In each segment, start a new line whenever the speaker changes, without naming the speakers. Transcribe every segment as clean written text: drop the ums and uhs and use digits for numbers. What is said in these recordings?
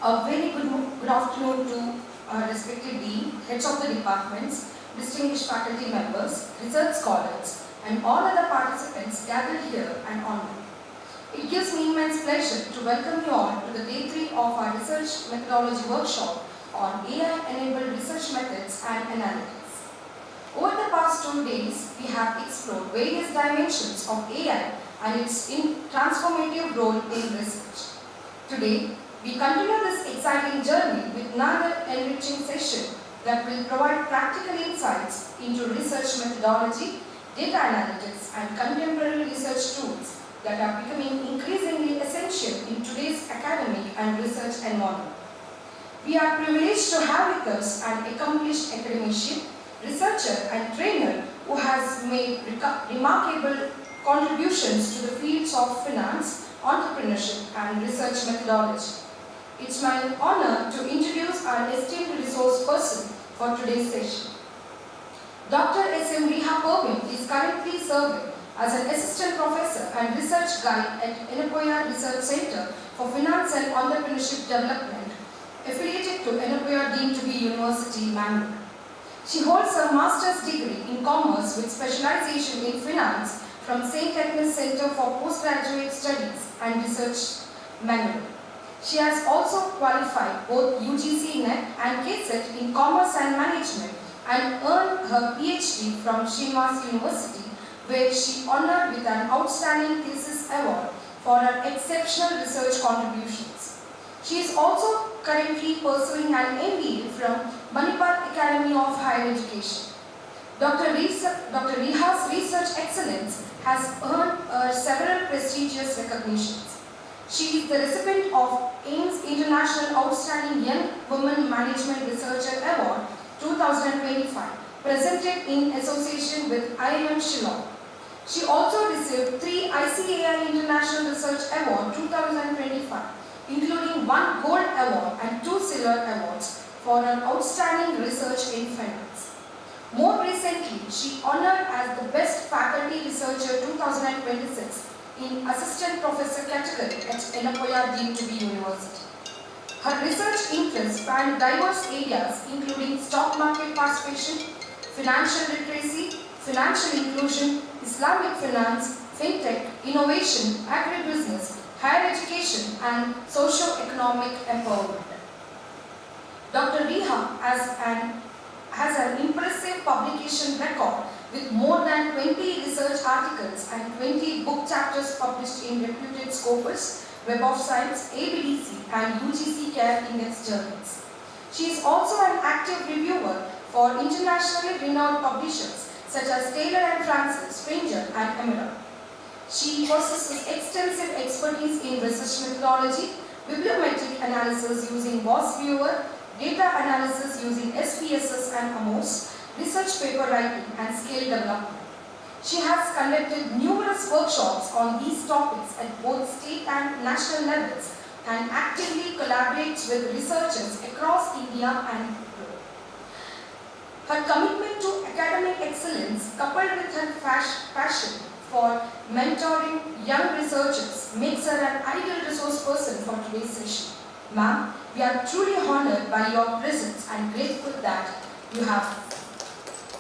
A very good afternoon to our respective dean, heads of the departments, distinguished faculty members, research scholars, and all other participants gathered here and online. It gives me immense pleasure to welcome you all to the day 3 of our research methodology workshop on AI-enabled research methods and analytics. Over the past 2 days, we have explored various dimensions of AI and its transformative role in research. Today, we continue this exciting journey with another enriching session that will provide practical insights into research methodology, data analytics, and contemporary research tools that are becoming increasingly essential in today's academic and research environment. We are privileged to have with us an accomplished academician, researcher, and trainer who has made remarkable contributions to the fields of finance, entrepreneurship, and research methodology. It's my honor to introduce our esteemed resource person for today's session. Dr. Srinivas is currently serving as an assistant professor and research guide at Enepoya Research Center for Finance and Entrepreneurship Development, affiliated to Enepoya Deemed to be University, Mangalore. She holds a master's degree in commerce with specialization in finance from St. Agnes Center for Postgraduate Studies and Research, Mangalore. She has also qualified both UGC NET and KCET in Commerce and Management and earned her PhD from Srinivas University, where she honored with an outstanding thesis award for her exceptional research contributions. She is also currently pursuing an MBA from Manipal Academy of Higher Education. Dr. Riha's research excellence has earned her several prestigious recognitions. She is the recipient of AIMS International Outstanding Young Women Management Researcher Award 2025, presented in association with IIM Shillong. She also received 3 ICAI International Research Award 2025, including 1 Gold Award and 2 Silver Awards for her outstanding research in finance. More recently, she honored as the Best Faculty Researcher 2026 in Assistant Professor category at Enepoya Deemed to be University. Her research interests span diverse areas including stock market participation, financial literacy, financial inclusion, Islamic finance, fintech, innovation, agribusiness, higher education, and socio-economic empowerment. Dr. Riha has an impressive publication record with more than 20 research articles and 20 book chapters published in reputed Scopus, Web of Science, ABDC, and UGC Care Index journals. She is also an active reviewer for internationally renowned publishers such as Taylor and Francis, Springer, and Emerald. She possesses extensive expertise in research methodology, bibliometric analysis using Voss Viewer, data analysis using SPSS and AMOS, research paper writing, and scale development. She has conducted numerous workshops on these topics at both state and national levels and actively collaborates with researchers across India and Europe. Her commitment to academic excellence, coupled with her passion for mentoring young researchers, makes her an ideal resource person for today's session. Ma'am, we are truly honored by your presence and grateful that you have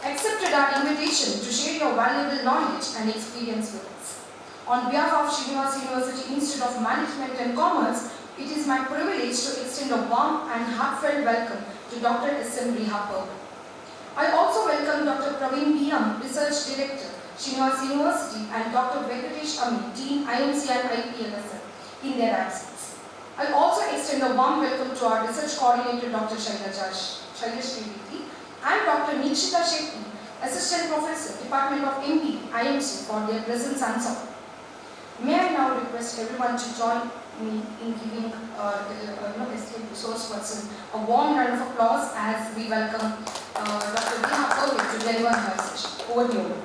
accepted our invitation to share your valuable knowledge and experience with us. On behalf of Srinivas University Institute of Management and Commerce, it is my privilege to extend a warm and heartfelt welcome to Dr. S.M. Riha. I also welcome Dr. Praveen B.M., Research Director, Srinivas University, and Dr. Venkatesh Ami, Dean, IMC and IPLSL, in their absence. I also extend a warm welcome to our Research Coordinator, Dr. Shailesh Riviti, and Dr. Nikshita Shetty, Assistant Professor, Department of MBA, IMC, for their presence and support. May I now request everyone to join me in giving the esteemed resource person a warm round of applause as we welcome Dr. Riha to deliver her session. Over to you.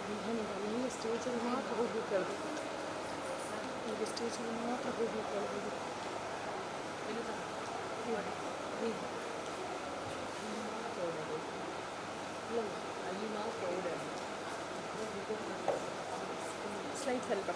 ನೀವು ಸ್ಟೇಜಲ್ಲಿ ಮಾತ್ರ ಹೋಗ್ಬೇಕಲ್ರಿ, ಈಗ ಸ್ಟೇಜಲ್ಲಿ ಮಾತ್ರ ಹೋಗ್ಬೇಕಲ್ರಿ. ಅಲ್ಲಿ ಮಾತ್ರ ಓಡಾಡಿ slide ಸ್ವಲ್ಪ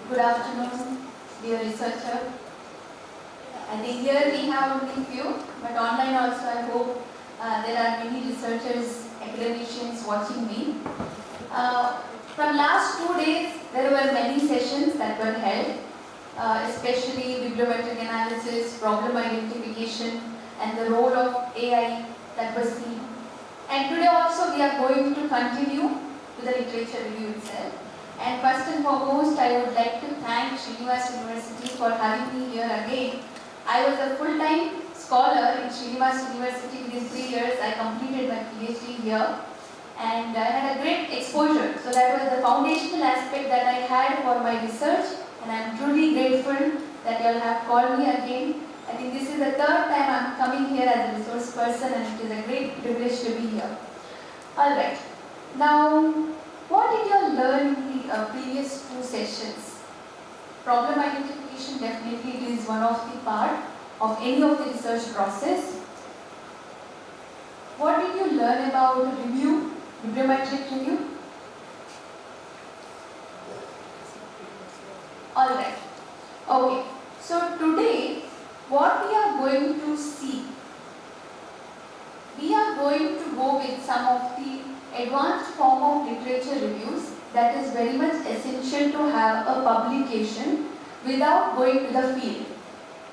Good afternoon, dear researcher. I think here we have only few, but online also I hope there are many researchers, academicians watching me. From last 2 days, there were many sessions that were held, especially bibliometric analysis, problem identification, and the role of AI that was seen. And today also we are going to continue to the literature review itself. And first and foremost, I would like to thank Srinivas University for having me here again. I was a full-time scholar in Srinivas University. Within 3 years, I completed my PhD here. And I had a great exposure. So that was the foundational aspect that I had for my research. And I am truly grateful that you all have called me again. I think this is the third time I am coming here as a resource person, and it is a great privilege to be here. Alright. Now, what did you all learn in the previous 2 sessions? Problem identification, definitely it is one of the part of any of the research process. What did you learn about review, bibliometric review? Alright. Okay. So today, what we are going to see, we are going to go with some of the advanced form of literature reviews that is very much essential to have a publication without going to the field.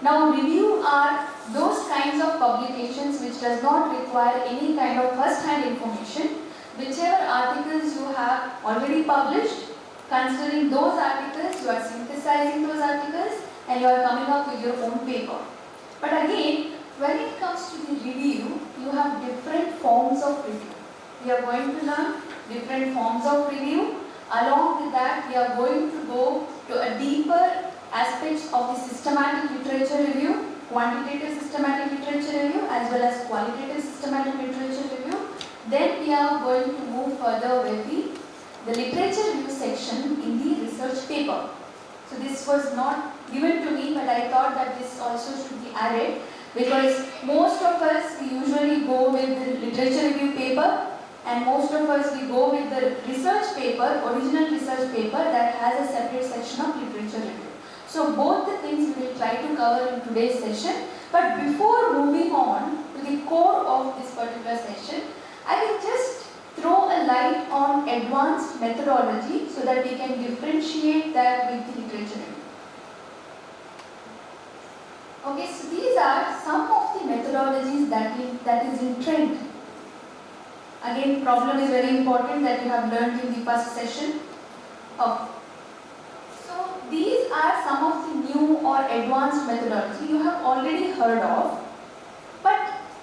Now, review are those kinds of publications which does not require any kind of first-hand information. Whichever articles you have already published, considering those articles, you are synthesizing those articles and you are coming up with your own paper. But again, when it comes to the review, you have different forms of review. We are going to learn different forms of review. Along with that, we are going to go to a deeper aspects of the systematic literature review, quantitative systematic literature review, as well as qualitative systematic literature review. Then we are going to move further with the literature review section in the research paper. So this was not given to me, but I thought that this also should be added, because most of us we usually go with the literature review paper, and most of us we go with the research paper, original research paper that has a separate section of literature review. So both the things we will try to cover in today's session. But before moving on to the core of this particular session, I will just throw a light on advanced methodology so that we can differentiate that with the literature review. Okay, so these are some of the methodologies that is in trend. Again, problem is very important that you have learned in the first session. Okay. So these are some of the new or advanced methodology you have already heard of. But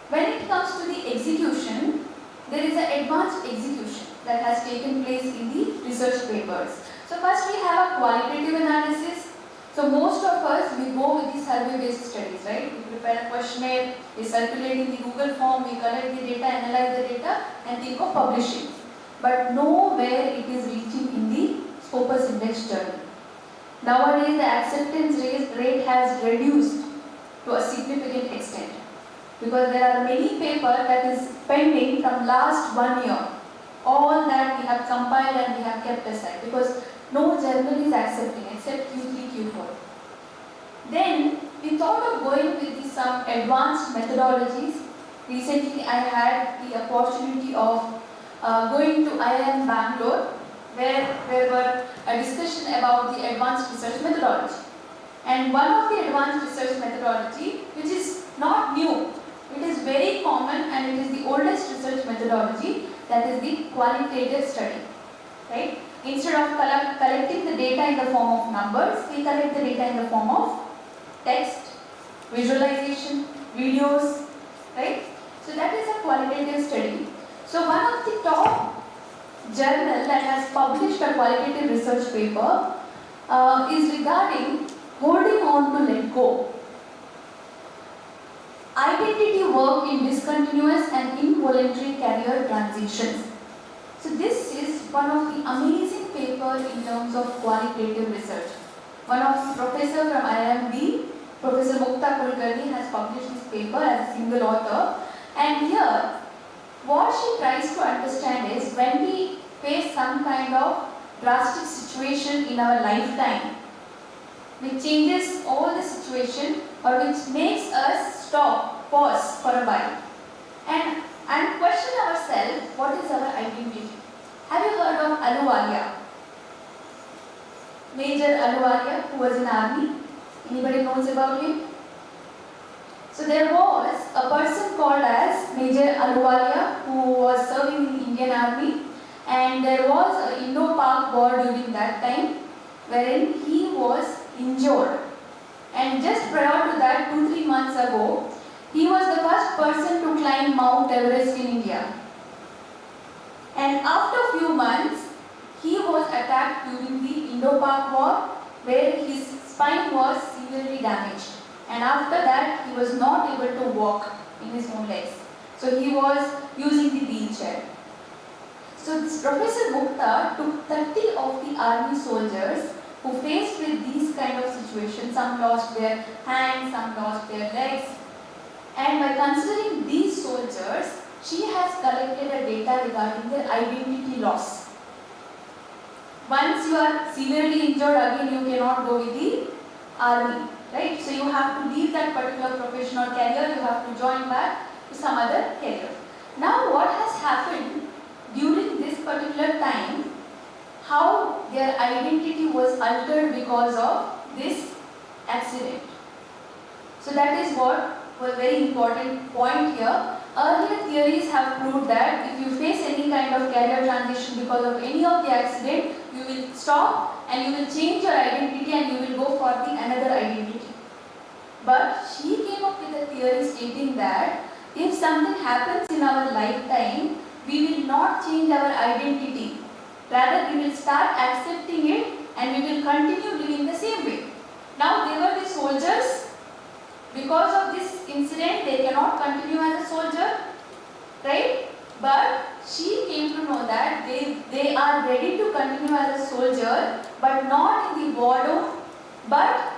when it comes to the execution, there is an advanced execution that has taken place in the research papers. So first we have a qualitative analysis. So most of us, we go with the survey-based studies, right? We prepare a questionnaire, we circulate in the Google form, we collect the data, analyze the data, and think of publishing. But nowhere it is reaching in the Scopus Index journal. Nowadays, the acceptance rate has reduced to a significant extent, because there are many papers that is pending from last 1 year. All that we have compiled and we have kept aside, because no journal is accepting except Q3, Q4. Then we thought of going with some advanced methodologies. Recently I had the opportunity of going to IIM Bangalore, where there were a discussion about the advanced research methodology. And one of the advanced research methodology, which is not new, it is very common and it is the oldest research methodology,
that is the qualitative study, right? Instead of collecting the data in the form of numbers, we collect the data in the form of text, visualization, videos, right? So that is a qualitative study. So one of the top journal that has published a qualitative research paper is regarding holding on to let go. Identity work in discontinuous and involuntary career transitions. So this is one of the amazing paper in terms of qualitative research. One of the professor from IIMB, Professor Mukta Kulkarni, has published this paper as a single author. And here, what she tries to understand is when we face some kind of drastic situation in our lifetime, which changes all the situation or which makes us stop, pause for a while and question ourselves, what is our identity? Have you heard of Ahluwalia? Major Ahluwalia, who was in army? Anybody knows about him? So there was a person called as Major Ahluwalia who was serving in the Indian Army, and there was an Indo-Pak war during that time wherein he was injured. And just prior to that, 2-3 months ago, he was the first person to climb Mount Everest in India. And after a few months, he was attacked during the Indo-Pak war where his spine was severely damaged. And after that, he was not able to walk in his own legs. So he was using the wheelchair. So this Professor Mukta took 30 of the army soldiers who faced with these kind of situations. Some lost their hands, some lost their legs. And by considering these soldiers, she has collected a data regarding their identity loss. Once you are severely injured, again you cannot go with the army, right? So you have to leave that particular profession or career, you have to join back to some other career. Now what has happened during this particular time, how their identity was altered because of this accident. So that is what was very important point here. Earlier theories have proved that if you face any kind of career transition because of any of the accident, you will stop and you will change your identity and you will go for the another identity. But she came up with a theory stating that if something happens in our lifetime, we will not change our identity. Rather, we will start accepting it and we will continue living the same way. Now, they were the soldiers. Because of this incident, they cannot continue as a soldier, right? But she came to know that they are ready to continue as a soldier, but not in the war zone, but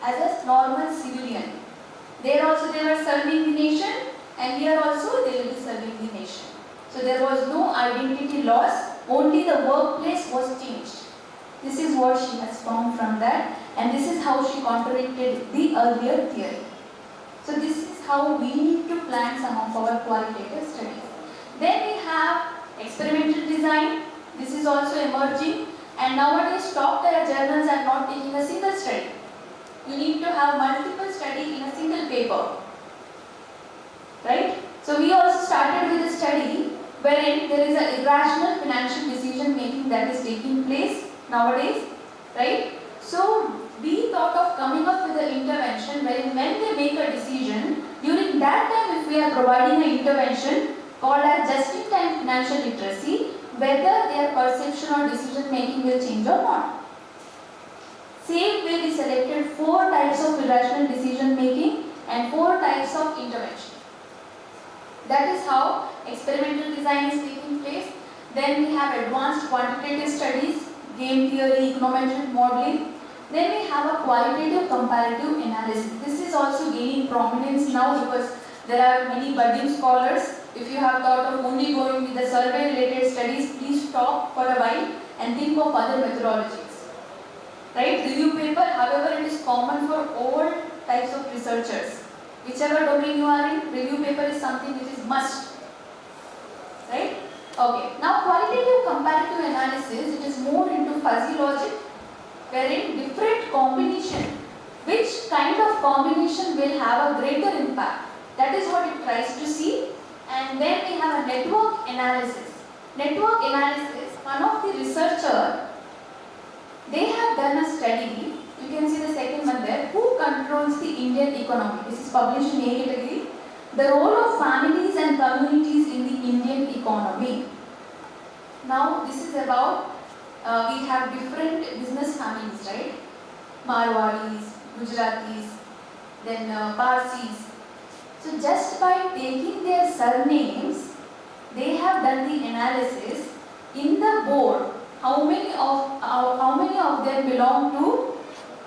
as a normal civilian. There also they were serving the nation, and here also they will be serving the nation. So there was no identity loss, only the workplace was changed. This is what she has found from that, and this is how she contradicted the earlier theory. So this is how we need to plan some of our qualitative studies. Then we have experimental design. This is also emerging, and nowadays top tier journals are not taking a single study. You need to have multiple studies in a single paper, right? So we also started with a study wherein there is an irrational financial decision making that is taking place nowadays, right? So we thought of coming up with an intervention wherein when they make a decision, during that time if we are providing an intervention called as just-in-time financial literacy, whether their perception or decision making will change or not. Same way we selected 4 types of irrational decision making and 4 types of intervention. That is how experimental design is taking place. Then we have advanced quantitative studies, game theory, econometric modeling. Then we have a qualitative comparative analysis. This is also gaining prominence now because there are many budding scholars. If you have thought of only going with the survey related studies, please stop for a while and think of other methodologies. Right? Review paper, however, it is common for all types of researchers. Whichever domain you are in, review paper is something which is must. Right? Okay. Now, qualitative comparative analysis, it is more into fuzzy logic, wherein different combination, which kind of combination will have a greater impact. That is what it tries to see. And then we have a network analysis. Network analysis, one of the researcher, they have done a study. You can see the second one there. Who controls the Indian economy? This is published in A category. The role of families and communities in the Indian economy. Now this is about, we have different business families, right? Marwadis, Gujaratis, then Parsis. So just by taking their surnames, they have done the analysis in the board. How many of them belong to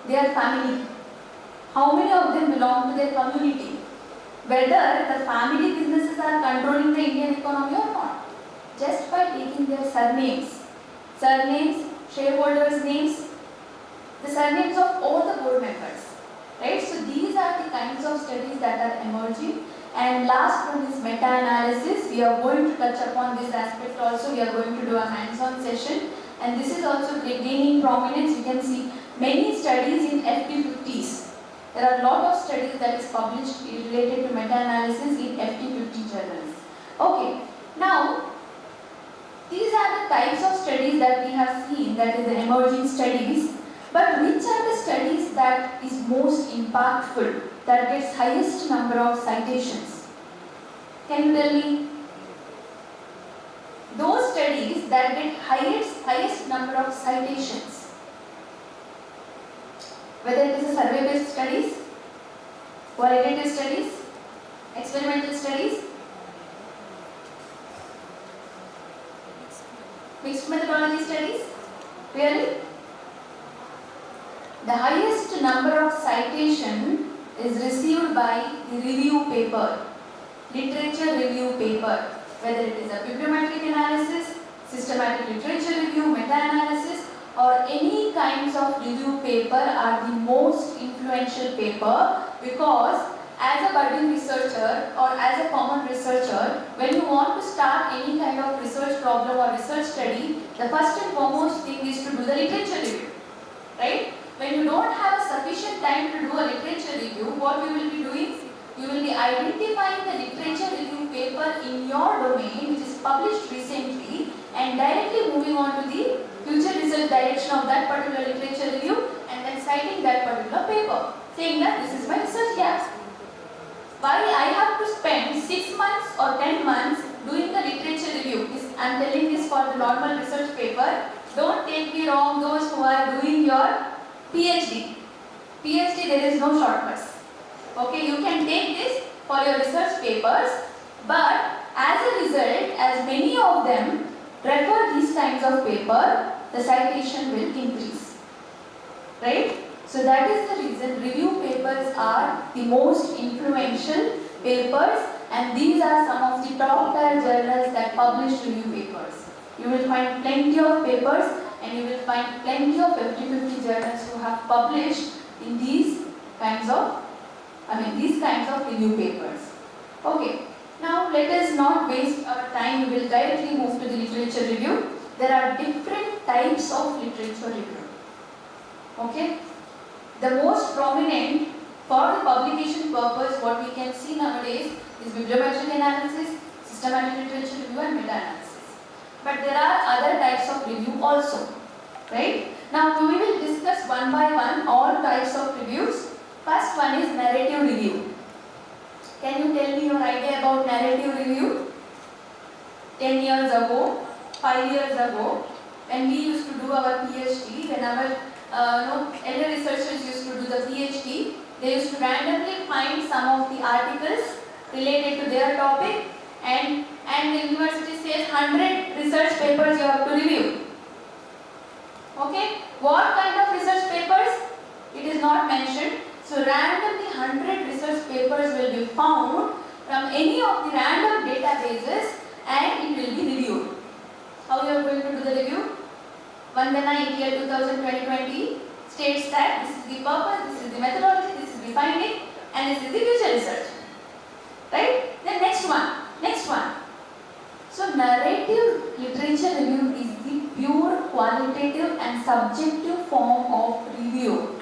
their family? How many of them belong to their community? Whether the family businesses are controlling the Indian economy or not. Just by taking their surnames, shareholders' names, the surnames of all the board members. Right? So these are the kinds of studies that are emerging. And last one is meta-analysis. We are going to touch upon this aspect also. We are going to do a hands-on session. And this is also gaining prominence. You can see many studies in FT50s. There are a lot of studies that is published related to meta-analysis in FT50 journals. Okay, now these are the types of studies that we have seen, that is the emerging studies. But which are the studies that is most impactful, that gets highest number of citations? Can you tell me? Those studies that get highest number of citations. Whether it is a survey-based studies, qualitative studies, experimental studies, mixed methodology studies, really? The highest number of citation is received by the review paper, literature review paper, whether it is a bibliometric analysis, systematic literature review, meta-analysis, or any kinds of review paper are the most influential paper, because as a budding researcher or as a common researcher, when you want to start any kind of research problem or research study, the first and foremost thing is to do the literature review, right? When you don't have a sufficient time to do a literature review, what you will be doing? You will be identifying the literature review paper in your domain which is published recently and directly moving on to the future research direction of that particular literature review and then citing that particular paper, saying that this is my research gap. Why I have to spend 6 months or 10 months doing the literature review? I am telling this for the normal research paper. Don't take me wrong, those who are doing your PhD, there is no shortcuts. Okay, you can take this for your research papers, but as a result, as many of them refer these kinds of paper, the citation will increase. Right? So that is the reason review papers are the most influential papers, and these are some of the top tier journals that publish review papers. You will find plenty of papers and you will find plenty of FT50 journals who have published in these kinds of review papers. Okay, now let us not waste our time. We will directly move to the literature review. There are different types of literature review. Okay, the most prominent for the publication purpose, what we can see nowadays is bibliometric analysis, systematic literature review, and meta-analysis. But there are other types of review also, right? Now we will discuss one by one all types of reviews. First one is narrative review. Can you tell me your idea about narrative review? 10 years ago, 5 years ago, when we used to do our PhD, when our elder researchers used to do the PhD, they used to randomly find some of the articles related to their topic, and the university says 100 research papers you have to review. Okay, what kind of research papers? It is not mentioned. So randomly 100 research papers will be found from any of the random databases and it will be reviewed. How you are going to do the review? Vandana ETL 2020 states that this is the purpose, this is the methodology, this is the finding, and this is the future research. Right? Then next one. So narrative literature review is the pure qualitative and subjective form of review.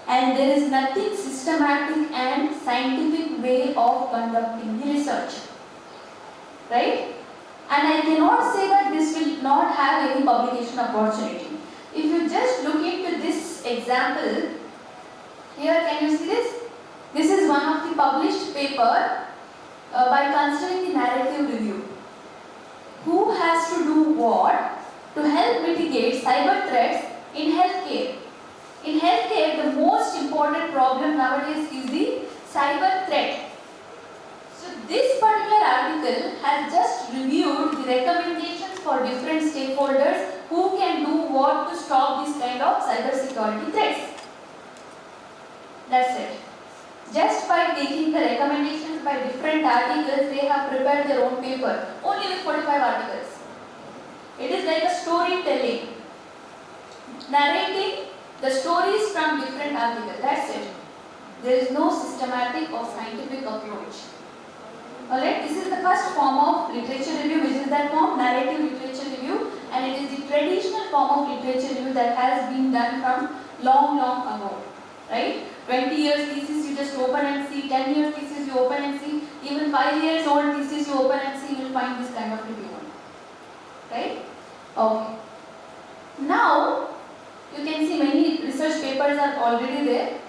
And there is nothing systematic and scientific way of conducting the research. right? And I cannot say that this will not have any publication opportunity. If you just look into this example, here can you see this? This is one of the published paper by considering the narrative review. Who has to do what to help mitigate cyber threats in healthcare? In healthcare, the most important problem nowadays is the cyber threat. So this particular article has just reviewed the recommendations for different stakeholders who can do what to stop this kind of cyber security threats. That's it. Just by taking the recommendations by different articles, they have prepared their own paper, only with 45 articles. It is like a storytelling, narrating the stories from different articles. That's it. There is no systematic or scientific approach. Alright, this is the first form of literature review, which is that form, narrative literature review, and it is the traditional form of literature review that has been done from long ago. Right? 20 years thesis you just open and see, 10 years thesis you open and see, even 5 years old thesis you open and see, you will find this kind of review. Right? Okay. Now, you can see many research papers are already there.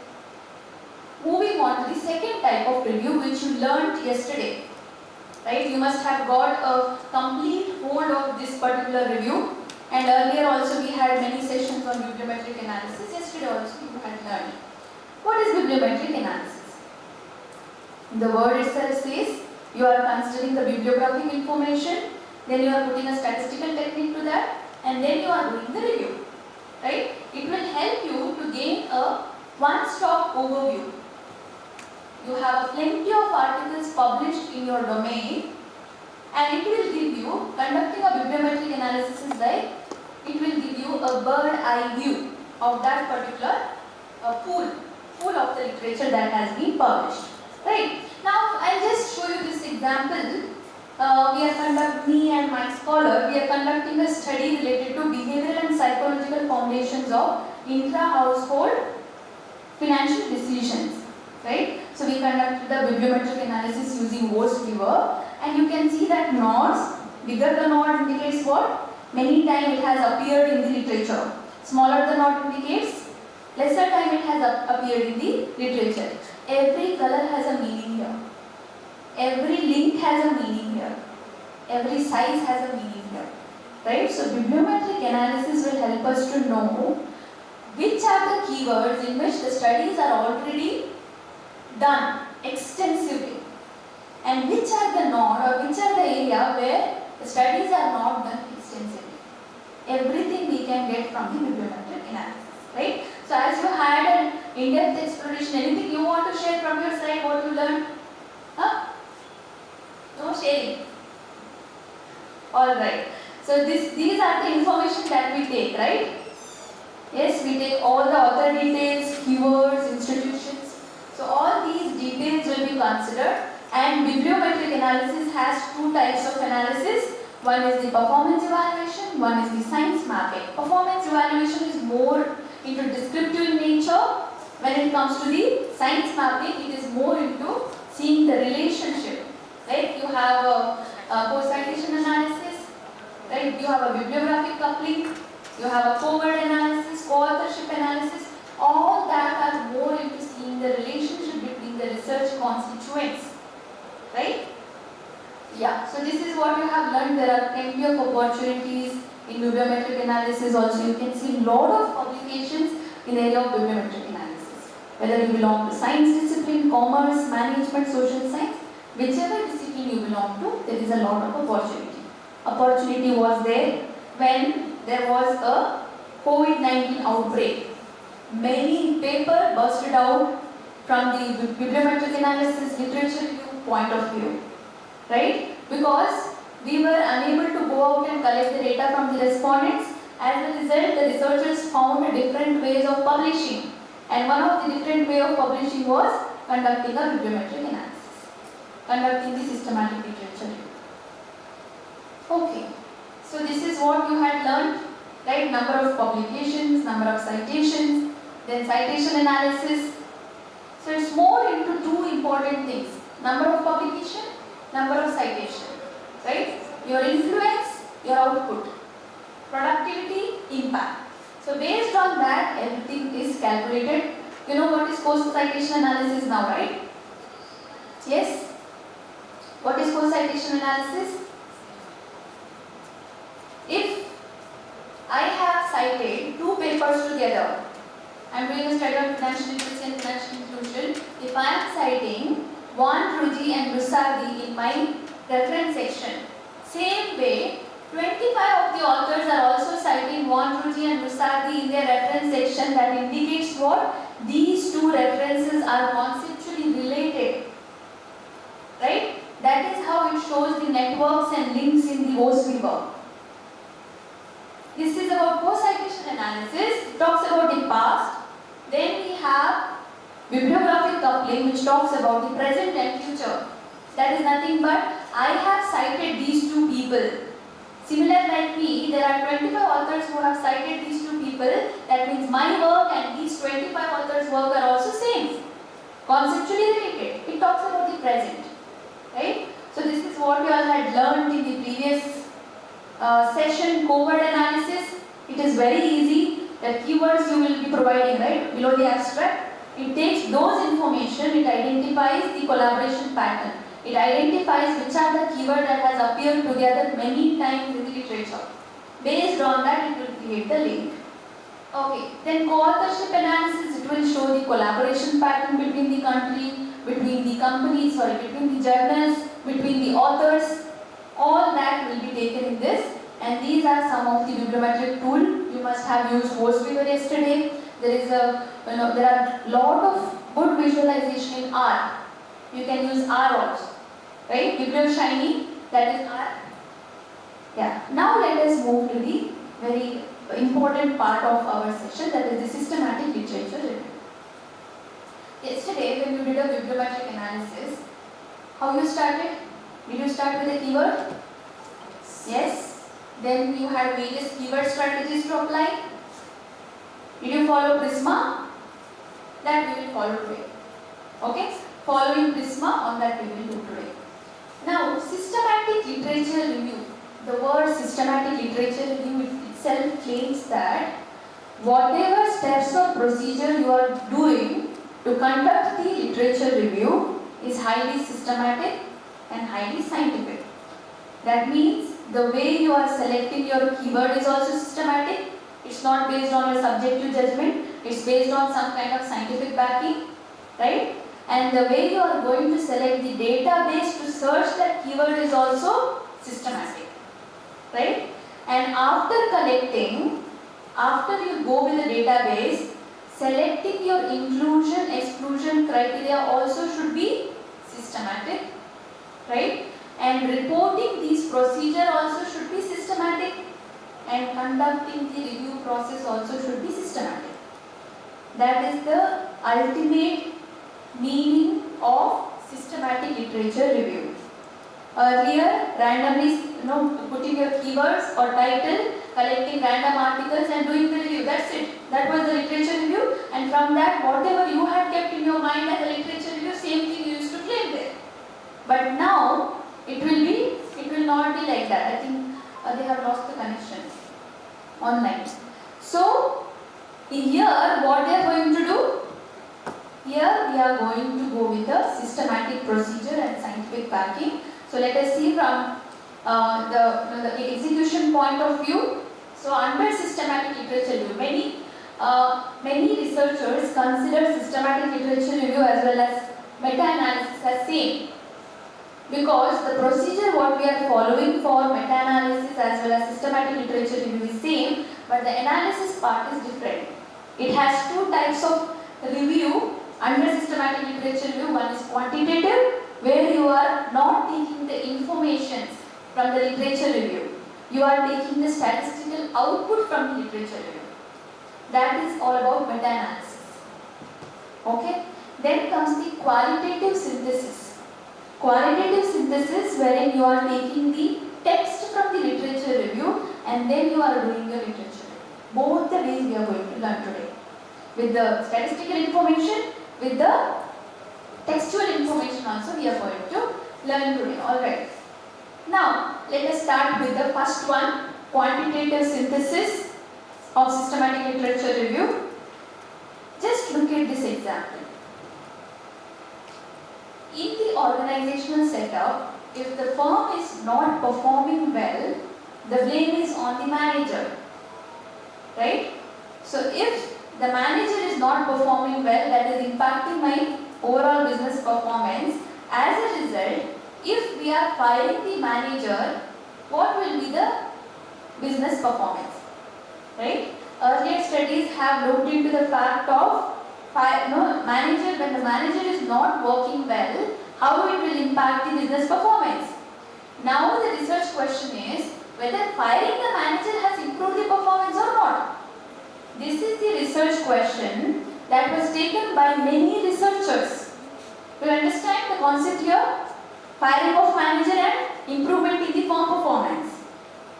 Moving on to the second type of review which you learnt yesterday. Right? You must have got a complete hold of this particular review, and earlier also we had many sessions on bibliometric analysis. Yesterday also you had learned. What is bibliometric analysis? The word itself says you are considering the bibliographic information, then you are putting a statistical technique to that, and then you are doing the review. Right? It will help you to gain a one-stop overview. You have plenty of articles published in your domain, and it will give you, conducting a bibliometric analysis is like, it will give you a bird eye view of that particular pool of the literature that has been published. Right? Now, I'll just show you this example. Me and my scholar, we are conducting a study related to behavioral and psychological foundations of intra-household financial decisions. Right? So we conducted the bibliometric analysis using Wohl's giver, and you can see that nods, bigger the nod indicates what? Many times it has appeared in the literature. Smaller the nod indicates lesser time it has appeared in the literature. Every color has a meaning here. Every link has a meaning here. Every size has a meaning here. Right? So bibliometric analysis will help us to know which are the keywords in which the studies are already done extensively, and which are the node or which are the area where the studies are not done extensively. Everything we can get from the bibliometric analysis. Right? So as you had an in-depth exploration, anything you want to share from your side, what you learned? Huh? No sharing. Alright. So these are the information that we take, right? Yes, we take all the author details, keywords, institutions. So all these details will be considered, and bibliometric analysis has two types of analysis. One is the performance evaluation, one is the science mapping. Performance evaluation is more into descriptive in nature. When it comes to the science mapping, it is more into seeing the relationship. Right? You have a post-citation analysis, right? You have a bibliographic coupling, you have a co-word analysis, co-authorship analysis. All that are more into seeing the relationship between the research constituents. Right? Yeah, so this is what you have learned. There are plenty of opportunities in bibliometric analysis also. You can see a lot of publications in the area of bibliometric analysis. Whether you belong to science discipline, commerce, management, social science, whichever discipline you belong to, there is a lot of opportunity. Opportunity was there when there was a COVID-19 outbreak. Many papers bursted out from the bibliometric analysis literature review point of view. Right? Because we were unable to go out and collect the data from the respondents. As a result, the researchers found different ways of publishing. And one of the different way of publishing was conducting a bibliometric analysis. Conducting the systematic literature review. Okay. So this is what you had learned. Right? Number of publications, number of citations, then citation analysis. So it's more into two important things. Number of publication, number of citation. right? Your influence, your output, productivity, impact. So based on that, everything is calculated. You know what is post citation analysis now, right? Yes? What is post citation analysis? If I have cited two papers together, I am doing a study on financial literacy and financial inclusion. If I am citing Juan Ruggi and Rusardi in my reference section, same way, 25 of the authors are also citing Juan Ruggi and Rusardi in their reference section. That indicates what? These two references are conceptually related. Right? That is how it shows the networks and links in the OSV work. This is about post-citation analysis. It talks about the past. Then we have bibliographic coupling, which talks about the present and future. That is nothing but I have cited these two people. Similar like me, there are 25 authors who have cited these two people. That means my work and these 25 authors' work are also same. Conceptually related. It talks about the present. Right? So this is what you all had learned in the previous session, covert analysis. It is very easy. The keywords you will be providing, right, below the abstract. It takes those information, it identifies the collaboration pattern. It identifies which are the keywords that has appeared together many times in the literature. Based on that, it will create the link. Okay, then co-authorship analysis, it will show the collaboration pattern between the country, between the companies, between the journals, between the authors. All that will be taken in this, and these are some of the bibliometric tools. You must have used VoiceViewer yesterday. There are lot of good visualization in R. You can use R also, right? BiblioShiny, that is R. Yeah. Now let us move to the very important part of our session, that is the systematic literature review. Yesterday, when you did a bibliometric analysis, how you started? Did you start with a keyword? Yes. Then you had various keyword strategies to apply. Did you follow Prisma? That we will follow today. Okay? Following Prisma, on that we will do today. Now, systematic literature review. The word systematic literature review itself claims that whatever steps or procedure you are doing to conduct the literature review is highly systematic and highly scientific. That means the way you are selecting your keyword is also systematic. It's not based on your subjective judgment. It's based on some kind of scientific backing, right? And the way you are going to select the database to search that keyword is also systematic, right? And after collecting, after you go with the database, selecting your inclusion, exclusion criteria also should be systematic, right? And reporting these procedure also should be systematic, and conducting the review process also should be systematic. That is the ultimate meaning of systematic literature review. Earlier, randomly putting your keywords or title, collecting random articles and doing the review. That's it. That was the literature review, and from that, whatever you had kept in your mind as a literature review, same thing you used to claim there. But now, it will not be like that. I think they have lost the connection online. So, here what they are going to do? Here we are going to go with the systematic procedure and scientific backing. So, let us see from the execution point of view. So, under systematic literature review, many researchers consider systematic literature review as well as meta-analysis as same. Because the procedure what we are following for meta-analysis as well as systematic literature review is same, but the analysis part is different. It has two types of review under systematic literature review. One is quantitative, where you are not taking the information from the literature review. You are taking the statistical output from the literature review. That is all about meta-analysis. Okay? Then comes the qualitative synthesis. Qualitative synthesis, wherein you are taking the text from the literature review and then you are doing your literature review. Both the ways we are going to learn today. With the statistical information, with the textual information also we are going to learn today. Alright. Now, let us start with the first one, quantitative synthesis of systematic literature review. Just look at this example. In the organizational setup, if the firm is not performing well, the blame is on the manager, right? So if the manager is not performing well, that is impacting my overall business performance. As a result, if we are firing the manager, what will be the business performance, right? Earlier studies have looked into the fact of when the manager is not working well, how it will impact the business performance. Now the research question is whether firing the manager has improved the performance or not. This is the research question that was taken by many researchers. You understand the concept here? Firing of manager and improvement in the firm performance.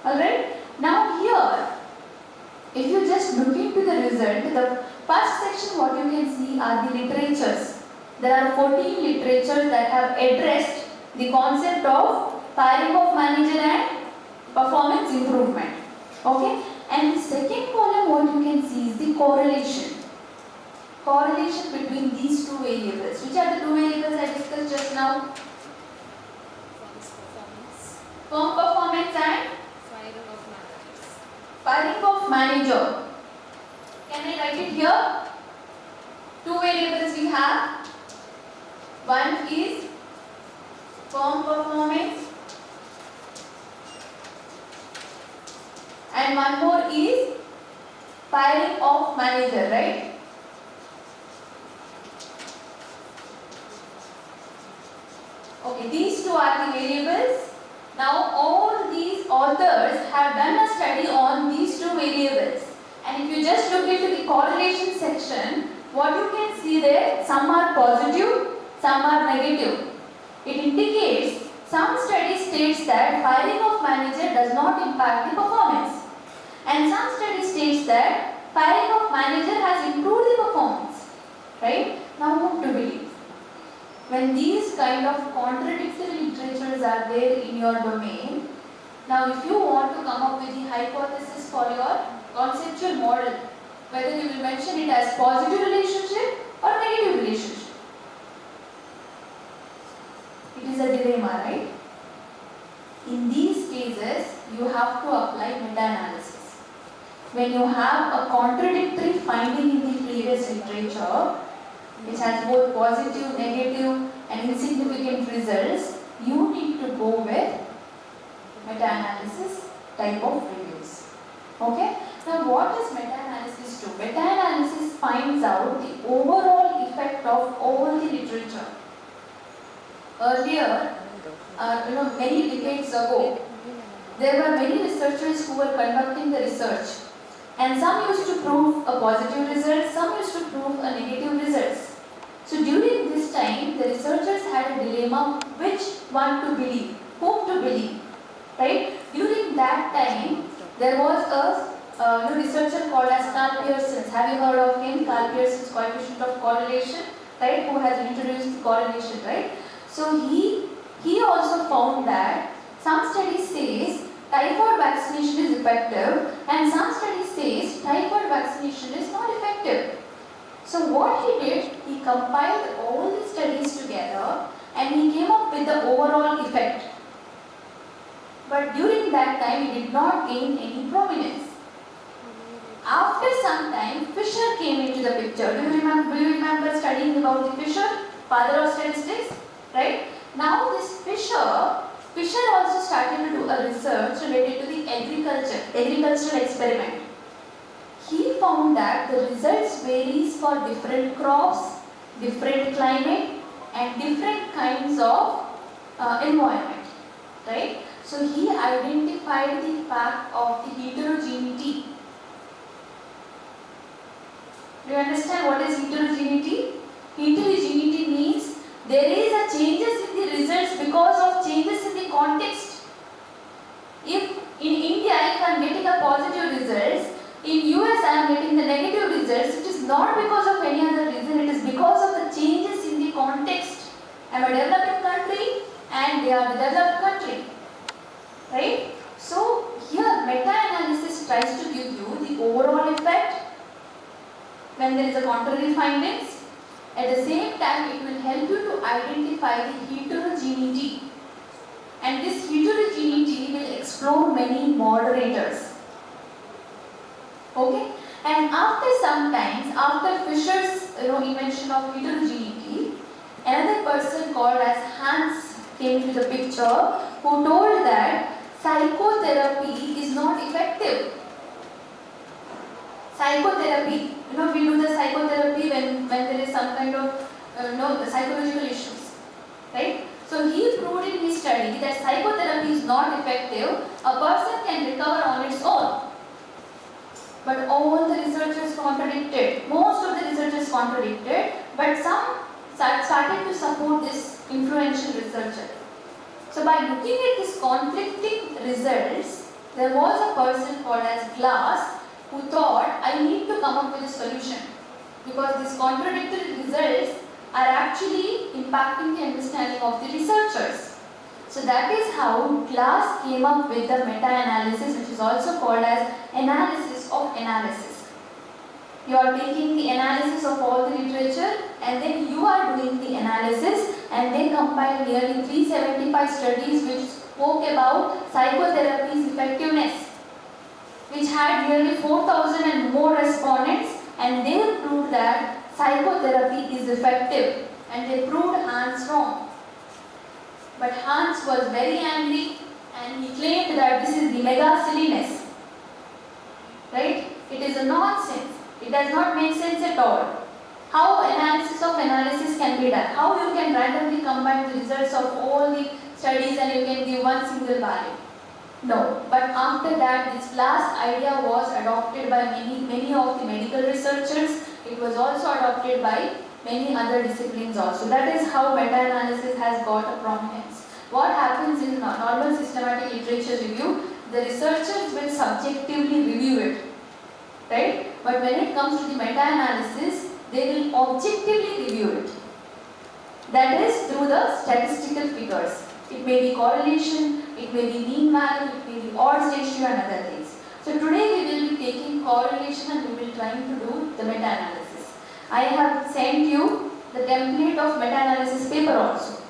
Alright? Now here, if you just look into the result, the first section what you can see are the literatures. There are 14 literatures that have addressed the concept of firing of manager and performance improvement. Okay? And the second column what you can see is the correlation. Correlation between these two variables. Which are the two variables I discussed just now? Firm performance and firing of manager. Can I write it here? Two variables we have. One is firm performance and one more is firing of manager, right? Okay, these two are the variables. Now all these authors have done a study on these two variables, and if you just look into the correlation section, what you can see there, some are positive, some are negative. It indicates some study states that firing of manager does not impact the performance, and some study states that firing of manager has improved the performance. Right? Now whom to believe? When these kind of contradictory literatures are there in your domain, now if you want to come up with the hypothesis for your conceptual model, whether you will mention it as positive relationship or negative relationship, it is a dilemma, right? In these cases, you have to apply meta-analysis. When you have a contradictory finding in the previous literature, which has both positive, negative and insignificant results, you need to go with meta-analysis type of reviews. Okay? Now what does meta-analysis do? Meta-analysis finds out the overall effect of all the literature. Earlier, many decades ago, there were many researchers who were conducting the research, and some used to prove a positive result, some used to prove a negative result. So during this time, the researchers had a dilemma which one to believe, whom to believe, right? During that time, there was a researcher called as Carl Pearson's. Have you heard of him? Carl Pearson's coefficient of correlation, right? Who has introduced the correlation, right? So he also found that some studies says typhoid vaccination is effective and some studies says typhoid vaccination is not effective. So what he did, he compiled all the studies together and he came up with the overall effect. But during that time, he did not gain any prominence. After some time, Fisher came into the picture. Do you remember studying about the Fisher, father of statistics? Right? Now this Fisher also started to do a research related to the agricultural experiment. He found that the results varies for different crops, different climate and different kinds of environment, right? So he identified the fact of the heterogeneity. Do you understand what is heterogeneity? Heterogeneity means there is a changes in the results because of changes in the context. If in India, if I am getting a positive results, in US I am getting the negative results, it is not because of any other reason, it is because of the changes in the context. I am a developing country and they are the developed country. right? So here meta-analysis tries to give you the overall effect when there is a contrary findings. At the same time, it will help you to identify the heterogeneity, and this heterogeneity will explore many moderators. Okay, and after sometimes, after Fisher's invention of heterogeneity, another person called as Hans came into the picture, who told that psychotherapy is not effective. Psychotherapy, we do the psychotherapy when there is some kind of psychological issues, right? So he proved in his study that psychotherapy is not effective. A person can recover on its own. But all the researchers contradicted. Most of the researchers contradicted, but some started to support this influential researcher. So by looking at these conflicting results, there was a person called as Glass who thought, I need to come up with a solution, because these contradictory results are actually impacting the understanding of the researchers. So that is how Glass came up with the meta-analysis, which is also called as analysis of analysis. You are taking the analysis of all the literature and then you are doing the analysis, and they compiled nearly 375 studies which spoke about psychotherapy's effectiveness, which had nearly 4,000 and more respondents, and they proved that psychotherapy is effective, and they proved Hans wrong. But Hans was very angry and he claimed that this is the mega silliness. Right? It is a nonsense. It does not make sense at all. How analysis of analysis can be done? How you can randomly combine the results of all the studies and you can give one single value? No. But after that, this last idea was adopted by many of the medical researchers. It was also adopted by many other disciplines also. That is how meta-analysis has got a prominence. What happens in normal systematic literature review, the researchers will subjectively review it, right? But when it comes to the meta-analysis, they will objectively review it. That is through the statistical figures. It may be correlation, it may be mean value, it may be odds ratio and other things. So today we will be taking correlation and we will trying to do the meta-analysis. I have sent you the template of meta-analysis paper also.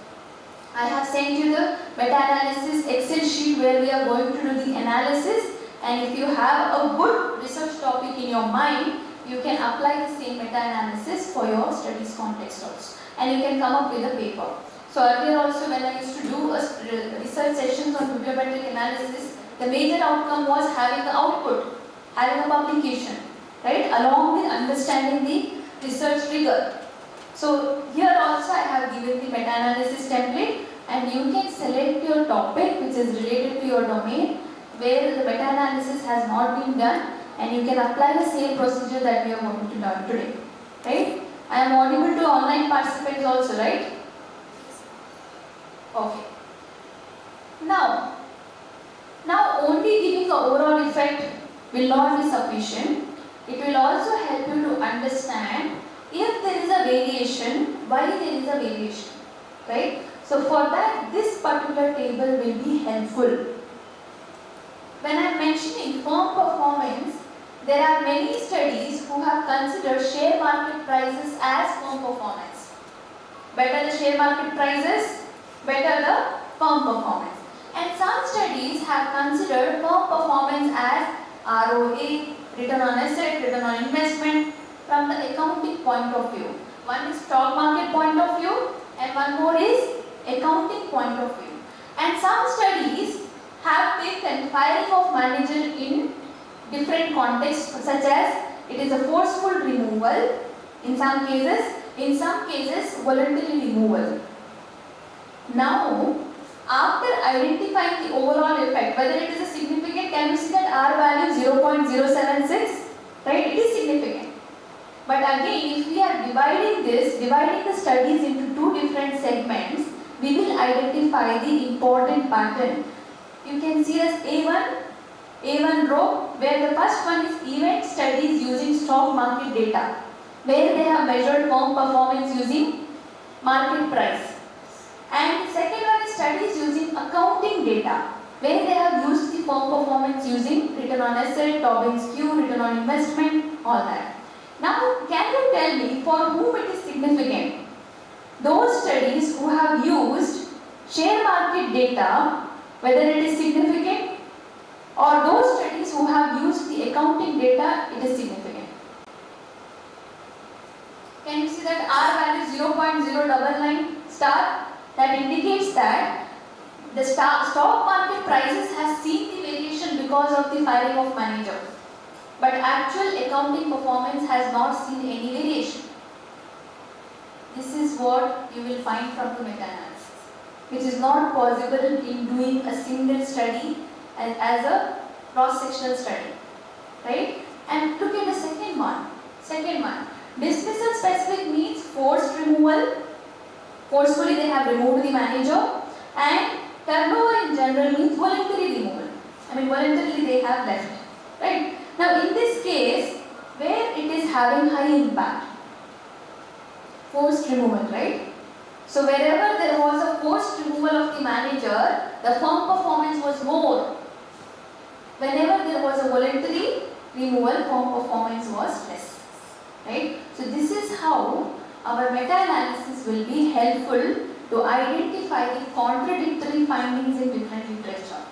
I have sent you the meta-analysis Excel sheet where we are going to do the analysis, and if you have a good research topic in your mind, you can apply the same meta-analysis for your studies context also, and you can come up with a paper. So earlier also when I used to do research sessions on bibliometric analysis, the major outcome was having the output, having a publication, right, along with understanding the research rigor. So here also I have given the meta-analysis template, and you can select your topic which is related to your domain where the meta-analysis has not been done, and you can apply the same procedure that we are going to learn today, right? I am audible to online participants also, right? Okay. Now only giving the overall effect will not be sufficient. It will also help you to understand if there is a variation, why there is a variation, right? So for that, this particular table will be helpful. When I am mentioning firm performance, there are many studies who have considered share market prices as firm performance. Better the share market prices, better the firm performance. And some studies have considered firm performance as ROA, return on asset, return on investment, from the accounting point of view. One is stock market point of view and one more is accounting point of view. And some studies have taken firing of manager in different contexts, such as it is a forceful removal in some cases voluntary removal. Now, after identifying the overall effect, whether it is a significant, can you see that R value 0.076, right? It is significant. But again, if we are dividing the studies into two different segments, we will identify the important pattern. You can see as A1 row, where the first one is event studies using stock market data, where they have measured firm performance using market price. And second one is studies using accounting data, where they have used the firm performance using return on asset, Tobin's Q, return on investment, all that. Now, can you tell me for whom it is significant? Those studies who have used share market data, whether it is significant, or those studies who have used the accounting data, it is significant. Can you see that R value 0.099 star? That indicates that the stock market prices has seen the variation because of the firing of manager. But actual accounting performance has not seen any variation. This is what you will find from the meta-analysis, which is not possible in doing a single study as a cross-sectional study, right? And look at the second one. Dismissal specific means forced removal. Forcefully they have removed the manager, and turnover in general means voluntary removal. Voluntarily they have left, right? Now in this case, where it is having high impact, forced removal, right? So wherever there was a forced removal of the manager, the firm performance was more. Whenever there was a voluntary removal, firm performance was less, right? So this is how our meta-analysis will be helpful to identify the contradictory findings in different literature.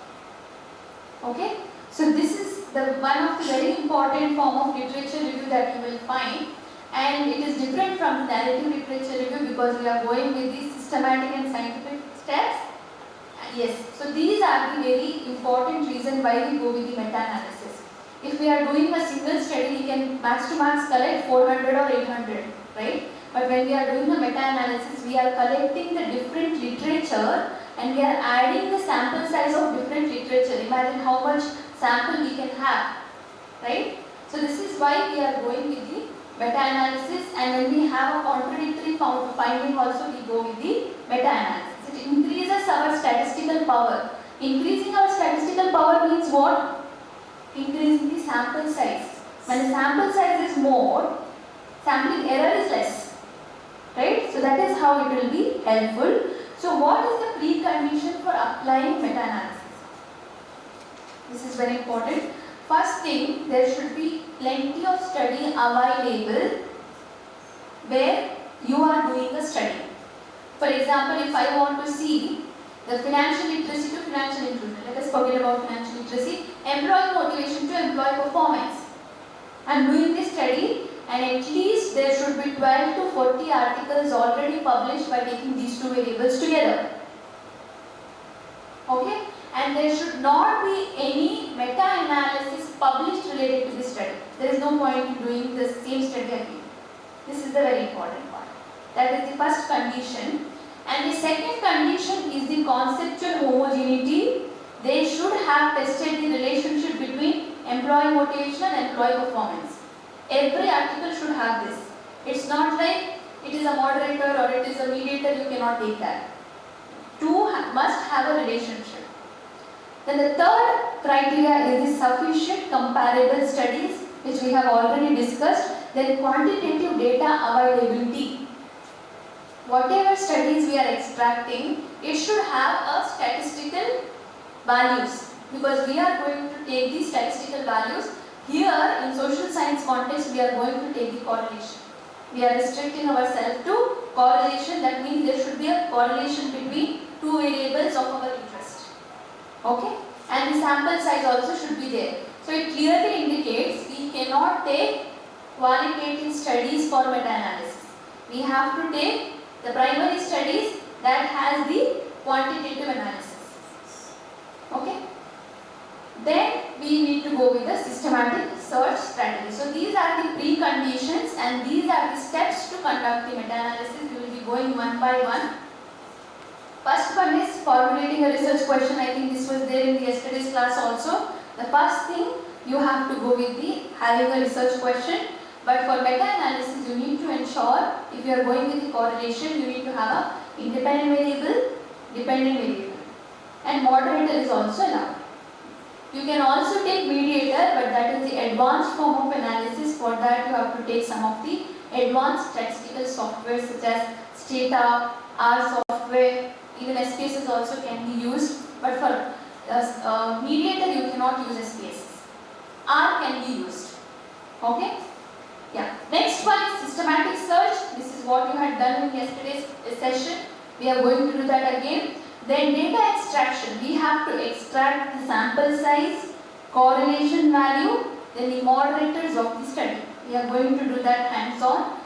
Okay? So this is one of the very important form of literature review that you will find, and it is different from the narrative literature review because we are going with the systematic and scientific steps. Yes, so these are the very important reason why we go with the meta-analysis. If we are doing a single study, we can max to max collect 400 or 800, right? But when we are doing a meta-analysis, we are collecting the different literature and we are adding the sample size of different literature. Imagine how much sample we can have, right? So this is why we are going with the meta-analysis, and when we have a contradictory finding also we go with the meta-analysis. It increases our statistical power. Increasing our statistical power means what? Increasing the sample size. When the sample size is more, sampling error is less, right? So that is how it will be helpful. So what is the precondition for applying meta-analysis? This is very important. First thing, there should be plenty of study available where you are doing a study. For example, if I want to see the financial literacy to financial inclusion, let us forget about financial literacy, employee motivation to employee performance. I am doing this study, and at least there should be 12 to 40 articles already published by taking these two variables together. Okay? And there should not be any meta-analysis published related to this study. There is no point in doing the same study again. This is the very important part. That is the first condition. And the second condition is the conceptual homogeneity. They should have tested the relationship between employee motivation and employee performance. Every article should have this. It's not like it is a moderator or it is a mediator, you cannot take that. Two must have a relationship. Then the third criteria is the sufficient comparable studies, which we have already discussed. Then quantitative data availability. Whatever studies we are extracting, it should have a statistical values, because we are going to take these statistical values. Here in social science context, we are going to take the correlation. We are restricting ourselves to correlation. That means there should be a correlation between two variables of our interest. Okay? And the sample size also should be there. So it clearly indicates we cannot take qualitative studies for meta-analysis. We have to take the primary studies that has the quantitative analysis. Okay? Then we need to go with the systematic search strategy. So these are the preconditions and these are the steps to conduct the meta-analysis. We will be going one by one. First one is formulating a research question. I think this was there in the yesterday's class also. The first thing, you have to go with the having a research question. But for meta-analysis, you need to ensure, if you are going with the correlation, you need to have a independent variable, dependent variable, and moderator is also allowed. You can also take mediator, but that is the advanced form of analysis. For that, you have to take some of the advanced statistical software such as Stata, R software, even SPSS also can be used. But for mediator you cannot use SPSS. R can be used. Okay? Yeah. Next one is systematic search. This is what you had done in yesterday's session. We are going to do that again. Then data extraction. We have to extract the sample size, correlation value, then the moderators of the study. We are going to do that hands-on.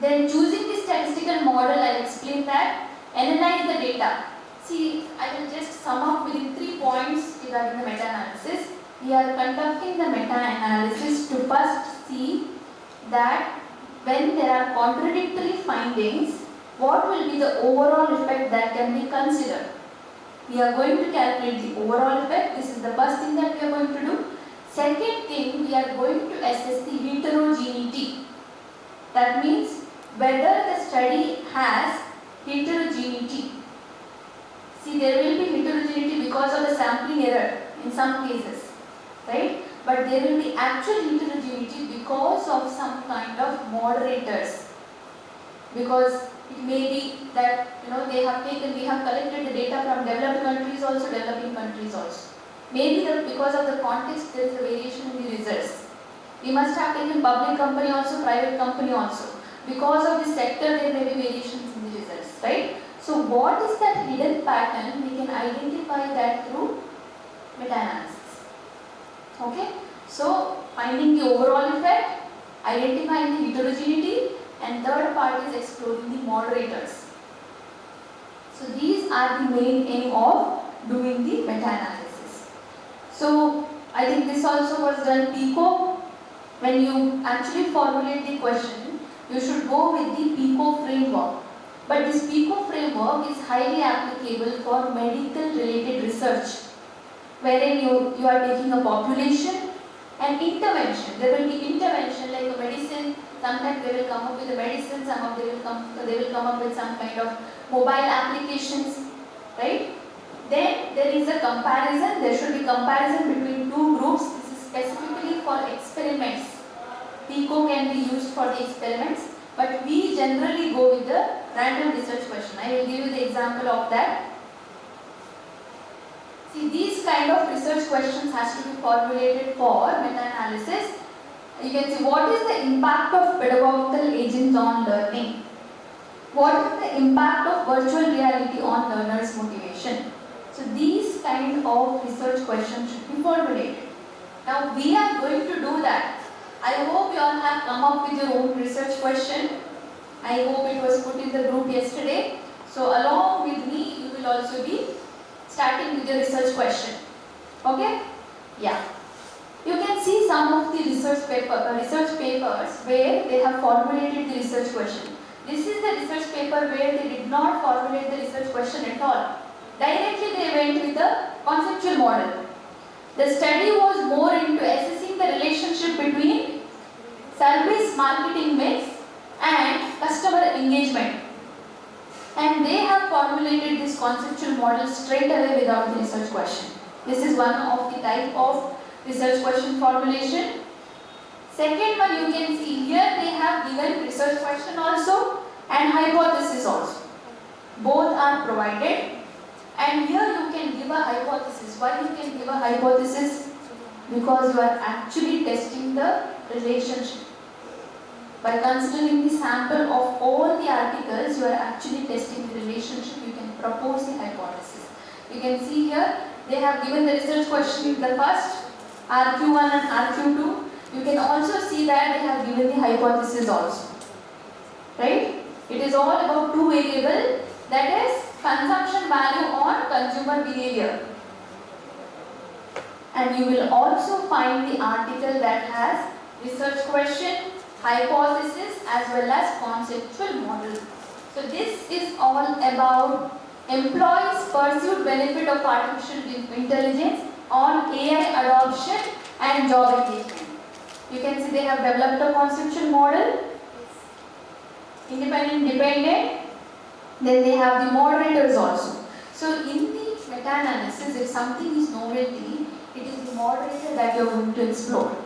Then choosing the statistical model, I will explain that. Analyze the data. See, I will just sum up within 3 points regarding the meta-analysis. We are conducting the meta-analysis to first see that when there are contradictory findings, what will be the overall effect that can be considered. We are going to calculate the overall effect. This is the first thing that we are going to do. Second thing, we are going to assess the heterogeneity. That means whether the study has heterogeneity. See, there will be heterogeneity because of the sampling error in some cases, right? But there will be actual heterogeneity because of some kind of moderators. Because it may be that we have collected the data from developed countries also, developing countries also. Maybe because of the context there is a variation in the results. We must have taken public company also, private company also. Because of the sector there may be variations in the results, right? So what is that hidden pattern? We can identify that through meta-analysis. Okay? So finding the overall effect, identifying the heterogeneity, and third part is exploring the moderators. So these are the main aim of doing the meta-analysis. So I think this also was done PICO. When you actually formulate the question, you should go with the PICO framework. But this PICO framework is highly applicable for medical related research, wherein you are taking a population and intervention. There will be intervention like a medicine. Sometimes they will come up with a medicine, they will come up with some kind of mobile applications, right? Then there is a comparison. There should be comparison between two groups. This is specifically for experiments. PICO can be used for the experiments, but we generally go with the random research question. I will give you the example of that. See, these kind of research questions has to be formulated for meta-analysis. You can see what is the impact of pedagogical agents on learning? What is the impact of virtual reality on learners' motivation? So these kind of research questions should be formulated. Now we are going to do that. I hope you all have come up with your own research question. I hope it was put in the group yesterday. So along with me, you will also be starting with your research question. Okay? Yeah. You can see some of the research papers where they have formulated the research question. This is the research paper where they did not formulate the research question at all. Directly they went with the conceptual model. The study was more into assessing the relationship between service marketing mix and customer engagement. And they have formulated this conceptual model straight away without the research question. This is one of the type of research question formulation. Second one, you can see here they have given research question also and hypothesis also. Both are provided, and here you can give a hypothesis. Why you can give a hypothesis? Because you are actually testing the relationship. By considering the sample of all the articles, you are actually testing the relationship. You can propose the hypothesis. You can see here they have given the research question in the first, RQ1 and RQ2. You can also see that they have given the hypothesis also. Right? It is all about two variables, that is consumption value on consumer behavior. And you will also find the article that has research question, hypothesis as well as conceptual model. So this is all about employees' perceived benefit of artificial intelligence on AI adoption and job engagement. You can see they have developed a conceptual model, independent, dependent, then they have the moderators also. So in the meta-analysis, if something is novelty, it is the moderator that you are going to explore.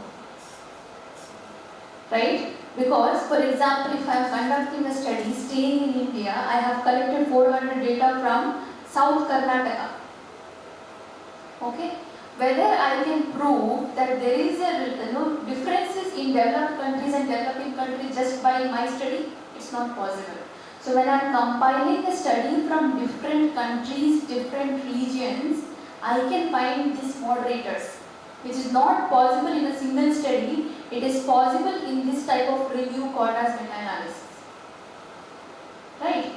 Right? Because, for example, if I am conducting a study staying in India, I have collected 400 data from South Karnataka. Okay, whether I can prove that there is a differences in developed countries and developing countries just by my study, it's not possible. So when I am compiling a study from different countries, different regions, I can find these moderators, which is not possible in a single study. It is possible in this type of review called as meta-analysis. Right?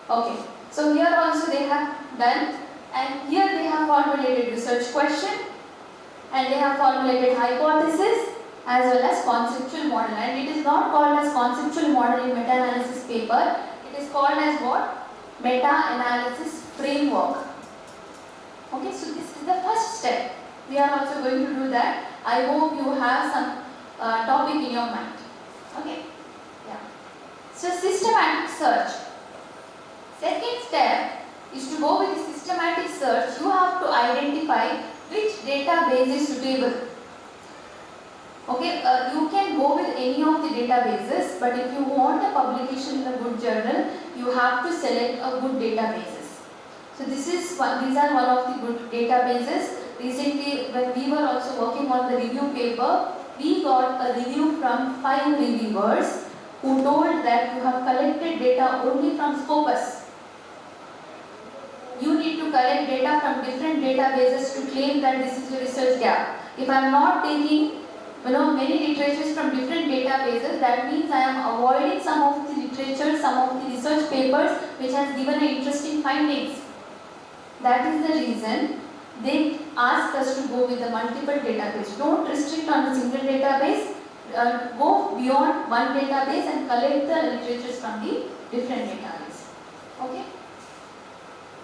Okay. So here also they have done, and here they have formulated research question, and they have formulated hypothesis as well as conceptual model. And it is not called as conceptual model in meta-analysis paper. It is called as what? Meta-analysis framework. Okay, so this is the first step. We are also going to do that. I hope you have some topic in your mind. Okay, yeah. So systematic search. Second step is to go with the systematic search. You have to identify which database is suitable. Okay, you can go with any of the databases, but if you want a publication in a good journal, you have to select a good databases. So these are one of the good databases. Recently, when we were also working on the review paper, we got a review from 5 reviewers who told that you have collected data only from Scopus. You need to collect data from different databases to claim that this is your research gap. If I am not taking many literatures from different databases, that means I am avoiding some of the literature, some of the research papers which has given an interesting findings. That is the reason they ask us to go with the multiple database. Don't restrict on a single database. Go beyond one database and collect the literatures from the different database. Okay?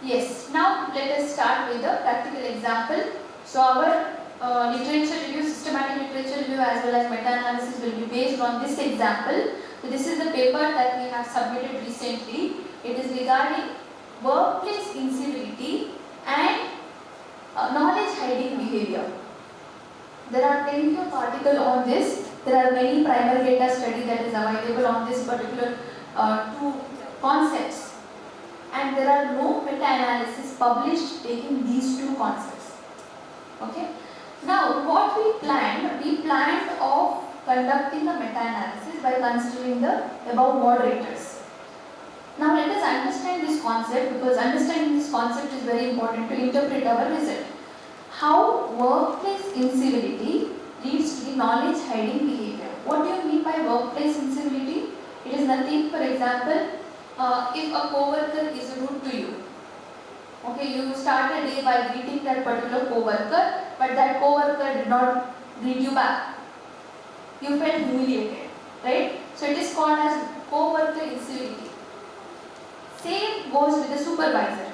Yes. Now let us start with a practical example. So our literature review, systematic literature review as well as meta-analysis will be based on this example. So this is the paper that we have submitted recently. It is regarding workplace incivility and knowledge hiding behavior. There are plenty of articles on this. There are many primary data study that is available on this particular two concepts, and there are no meta-analysis published taking these two concepts. Okay. Now what we planned of conducting a meta-analysis by considering the above moderators. Now let us understand this concept, because understanding this concept is very important to interpret our result. How workplace incivility leads to the knowledge hiding behavior. What do you mean by workplace incivility? It is nothing, for example, if a co-worker is rude to you. Okay, you start a day by greeting that particular co-worker, but that co-worker did not greet you back. You felt humiliated, right? So it is called as co-worker incivility. Same goes with the supervisor.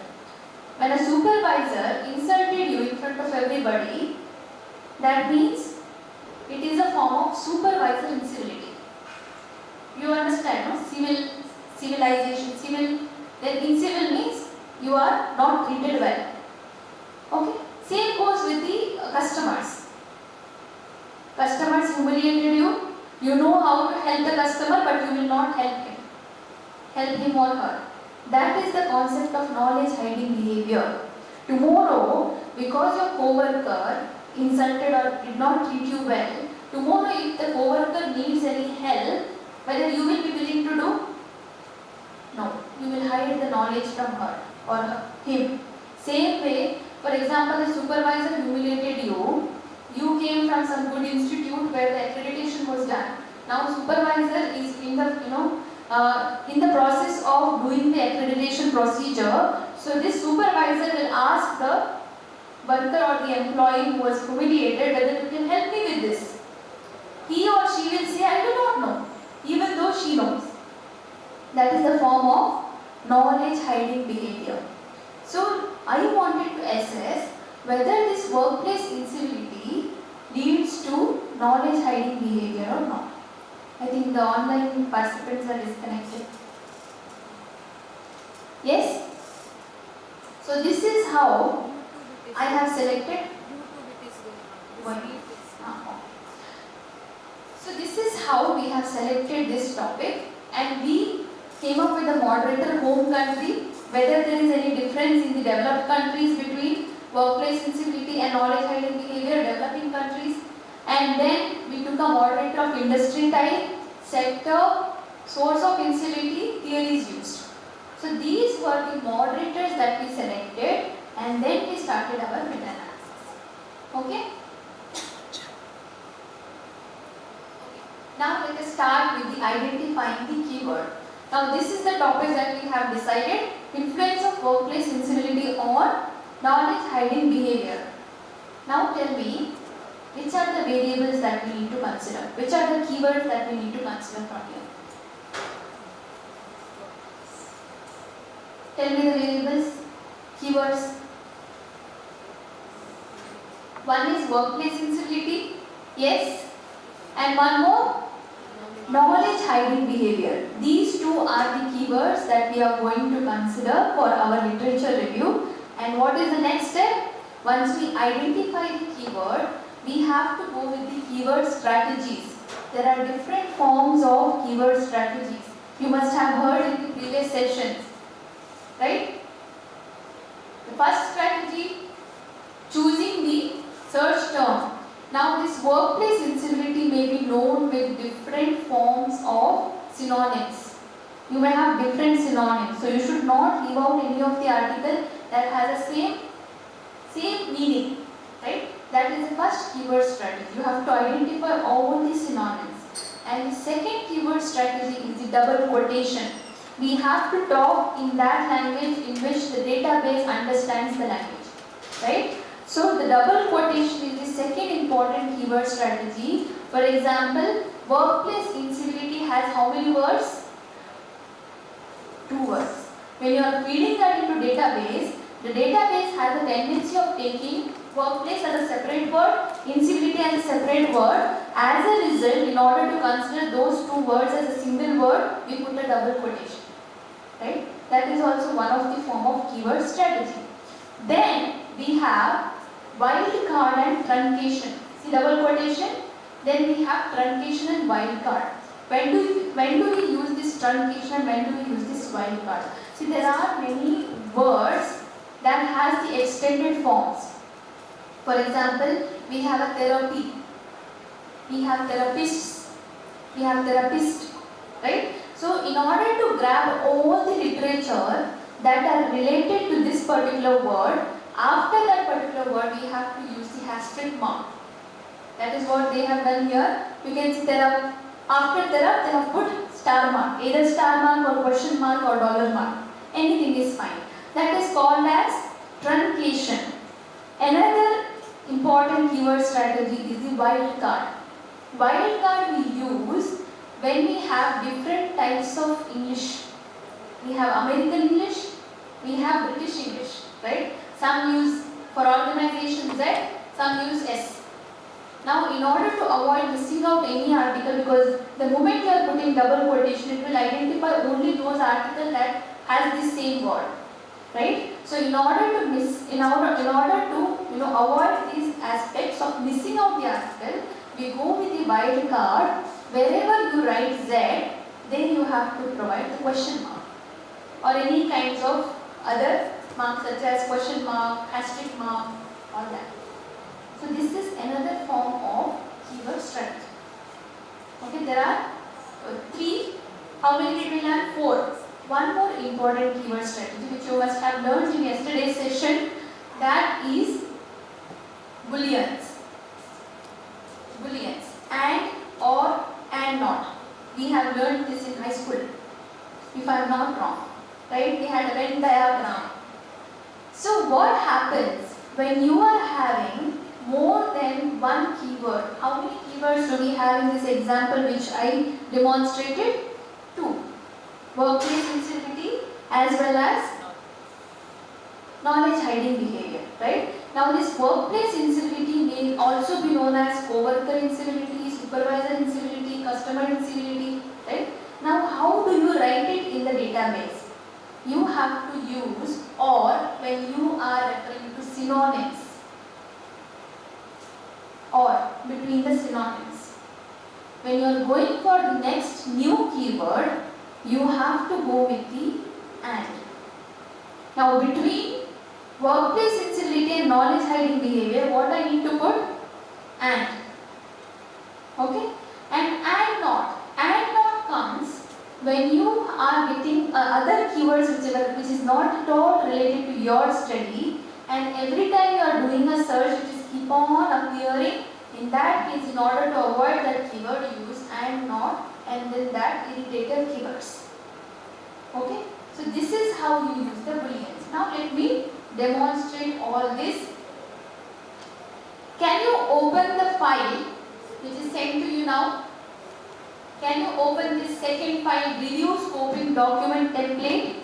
When a supervisor insulted you in front of everybody, that means it is a form of supervisor incivility. You understand, no? Civilization, then incivil means you are not treated well. Okay? Same goes with the customers. Customers humiliated you. You know how to help the customer, but you will not help him or her. That is the concept of knowledge hiding behavior. Tomorrow, because your co-worker insulted or did not treat you well, tomorrow if the co-worker needs any help, whether you will be willing to do? No. You will hide the knowledge from her or him. Same way, for example, the supervisor humiliated you. You came from some good institute where the accreditation was done. Now supervisor is in the process of doing the accreditation procedure. So this supervisor will ask the worker or the employee who was humiliated whether you can help me with this. He or she will say, I do not know, even though she knows. That is the form of knowledge hiding behavior. So I wanted to assess whether this workplace incivility leads to knowledge hiding behavior or not. I think the online participants are disconnected. Yes? So this is how I have selected. So this is how we have selected this topic, and we came up with the moderator home country, whether there is any difference in the developed countries between workplace incivility inclusivity and knowledge hiding behavior, developing countries, and then we took a moderator of industry type, sector, source of instability, theories used. So these were the moderators that we selected, and then we started our meta-analysis. Okay? Now let us start with the identifying the keyword. Now this is the topic that we have decided, influence of workplace incivility on knowledge hiding behavior. Now tell me, which are the variables that we need to consider? Which are the keywords that we need to consider from here? Tell me the variables, keywords. One is workplace incivility, yes, and one more, knowledge hiding behavior. These two are the keywords that we are going to consider for our literature review. And what is the next step? Once we identify the keyword, we have to go with the keyword strategies. There are different forms of keyword strategies. You must have heard in the previous sessions, right? The first strategy, choosing the search term. Now this workplace incivility may be known with different forms of synonyms. You may have different synonyms, so you should not leave out any of the article that has the same meaning, right? That is the first keyword strategy. You have to identify all the synonyms. And the second keyword strategy is the double quotation. We have to talk in that language in which the database understands the language, right? So the double quotation is the second important keyword strategy. For example, workplace incivility has how many words? 2 words. When you are feeding that into database, the database has a tendency of taking workplace as a separate word, incivility as a separate word. As a result, in order to consider those 2 words as a single word, we put a double quotation, right? That is also one of the form of keyword strategy. Then we have wildcard and truncation. See double quotation? Then we have truncation and wildcard. When do we use this truncation and when do we use this wildcard? See, there are many words that has the extended forms. For example, we have a therapy, we have therapists, we have therapist, right? So in order to grab all the literature that are related to this particular word, after that particular word we have to use the asterisk mark. That is what they have done here. You can see there after therap they have put star mark, either star mark or question mark or dollar mark. Anything is fine. That is called as truncation. Another important keyword strategy is the wildcard. Wildcard we use when we have different types of English. We have American English, we have British English, right? Some use for organization Z, some use S. Now in order to avoid missing out any article, because the moment you are putting double quotation, it will identify only those articles that has the same word, right? So in order to avoid these aspects of missing out the article, we go with the wildcard. Wherever you write Z, then you have to provide the question mark or any kinds of other marks such as question mark, asterisk mark, all that. So this is another form of keyword strategy. Okay, there are 3. How many did we learn? 4. One more important keyword strategy which you must have learned in yesterday's session, that is booleans. Booleans, and, or, and not. We have learned this in high school, if I am not wrong, right? We had a Venn diagram. So what happens when you are having more than one keyword? How many keywords do we have in this example which I demonstrated? 2. Workplace incivility as well as knowledge hiding behavior, right? Now this workplace incivility may also be known as co-worker incivility, supervisor incivility, customer incivility, right? Now how do you write it in the database? You have to use or when you are referring to synonyms, or between the synonyms. When you are going for the next new keyword, you have to go with the and. Now between workplace incivility and knowledge hiding behavior, what I need to put? And. Okay? And not. And not comes when you are getting other keywords which is not at all related to your study, and every time you are doing a search which is keep on appearing, in that case, in order to avoid that keyword, use and not and then that irritative keywords. Okay? So this is how you use the booleans. Now let me demonstrate all this. Can you open the file which is sent to you now? Can you open this second file, review scoping document template?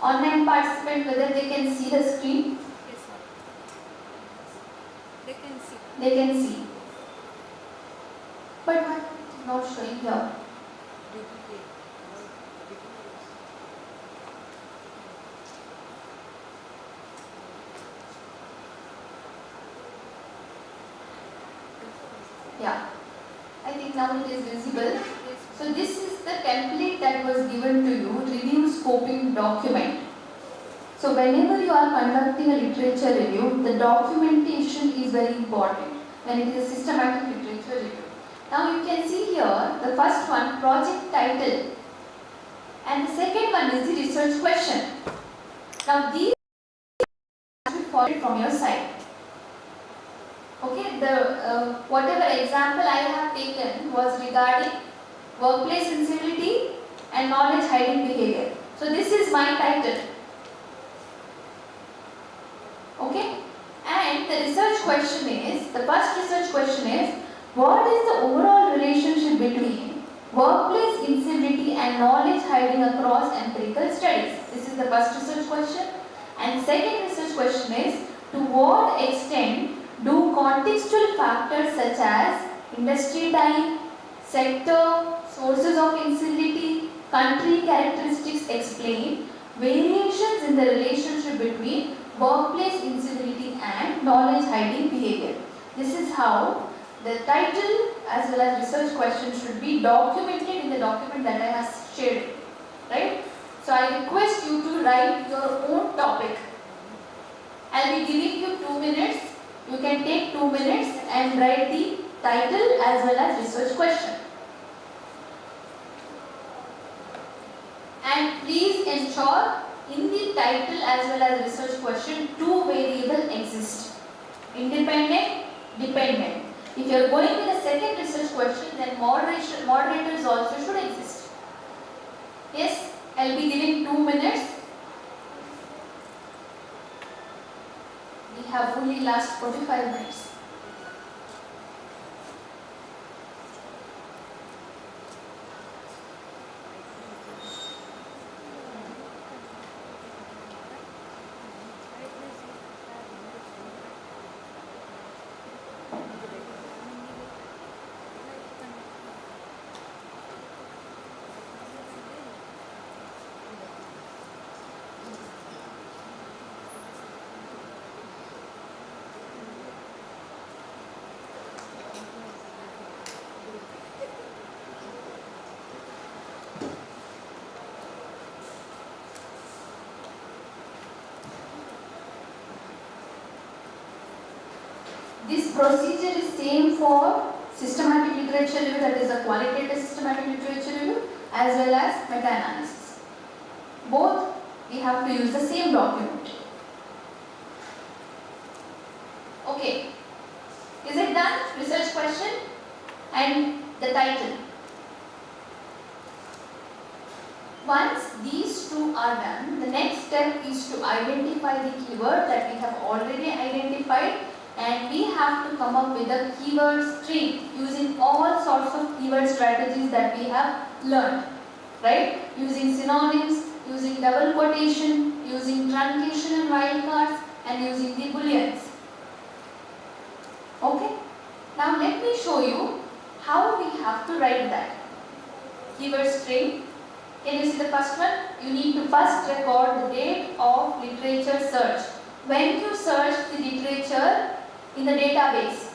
Online participant, whether they can see the screen?
Yes, sir. They can see.
They can see. But why it is not showing here?
Duplicate.
Yeah. I think now it is visible.
Yes.
So this is the template that was given to you, review scoping document. So whenever you are conducting a literature review, the documentation is very important when it is a systematic literature review. Now you can see here, the first one, project title, and the second one is the research question. Now these have to be followed from your side. Okay, the whatever example I have taken was regarding workplace incivility and knowledge hiding behavior. So this is my title. Okay, and the research question is, the first research question is, what is the overall relationship between workplace incivility and knowledge hiding across empirical studies? This is the first research question. And second research question is, to what extent do contextual factors such as industry type, sector, sources of incivility, country characteristics explain variations in the relationship between workplace incivility and knowledge hiding behavior? This is how the title as well as research question should be documented in the document that I have shared. Right? So I request you to write your own topic. I will be giving you 2 minutes. You can take 2 minutes and write the title as well as research question. And please ensure in the title as well as research question, 2 variables exist. Independent, dependent. If you are going with the second research question, then moderators also should exist. Yes, I will be giving 2 minutes. We have only last 45 minutes. This procedure is same for systematic literature review, that is a qualitative systematic literature review, as well as meta-analysis. Both we have to use the same document. Okay, is it done? Research question and the title. Once these two are done, the next step is to identify the keyword that we have already identified, and we have to come up with a keyword string using all sorts of keyword strategies that we have learned, right? Using synonyms, using double quotation, using truncation and wildcards, and using the booleans. Okay? Now let me show you how we have to write that. Keyword string. Can you see the first one? You need to first record the date of literature search. When you search the literature in the database,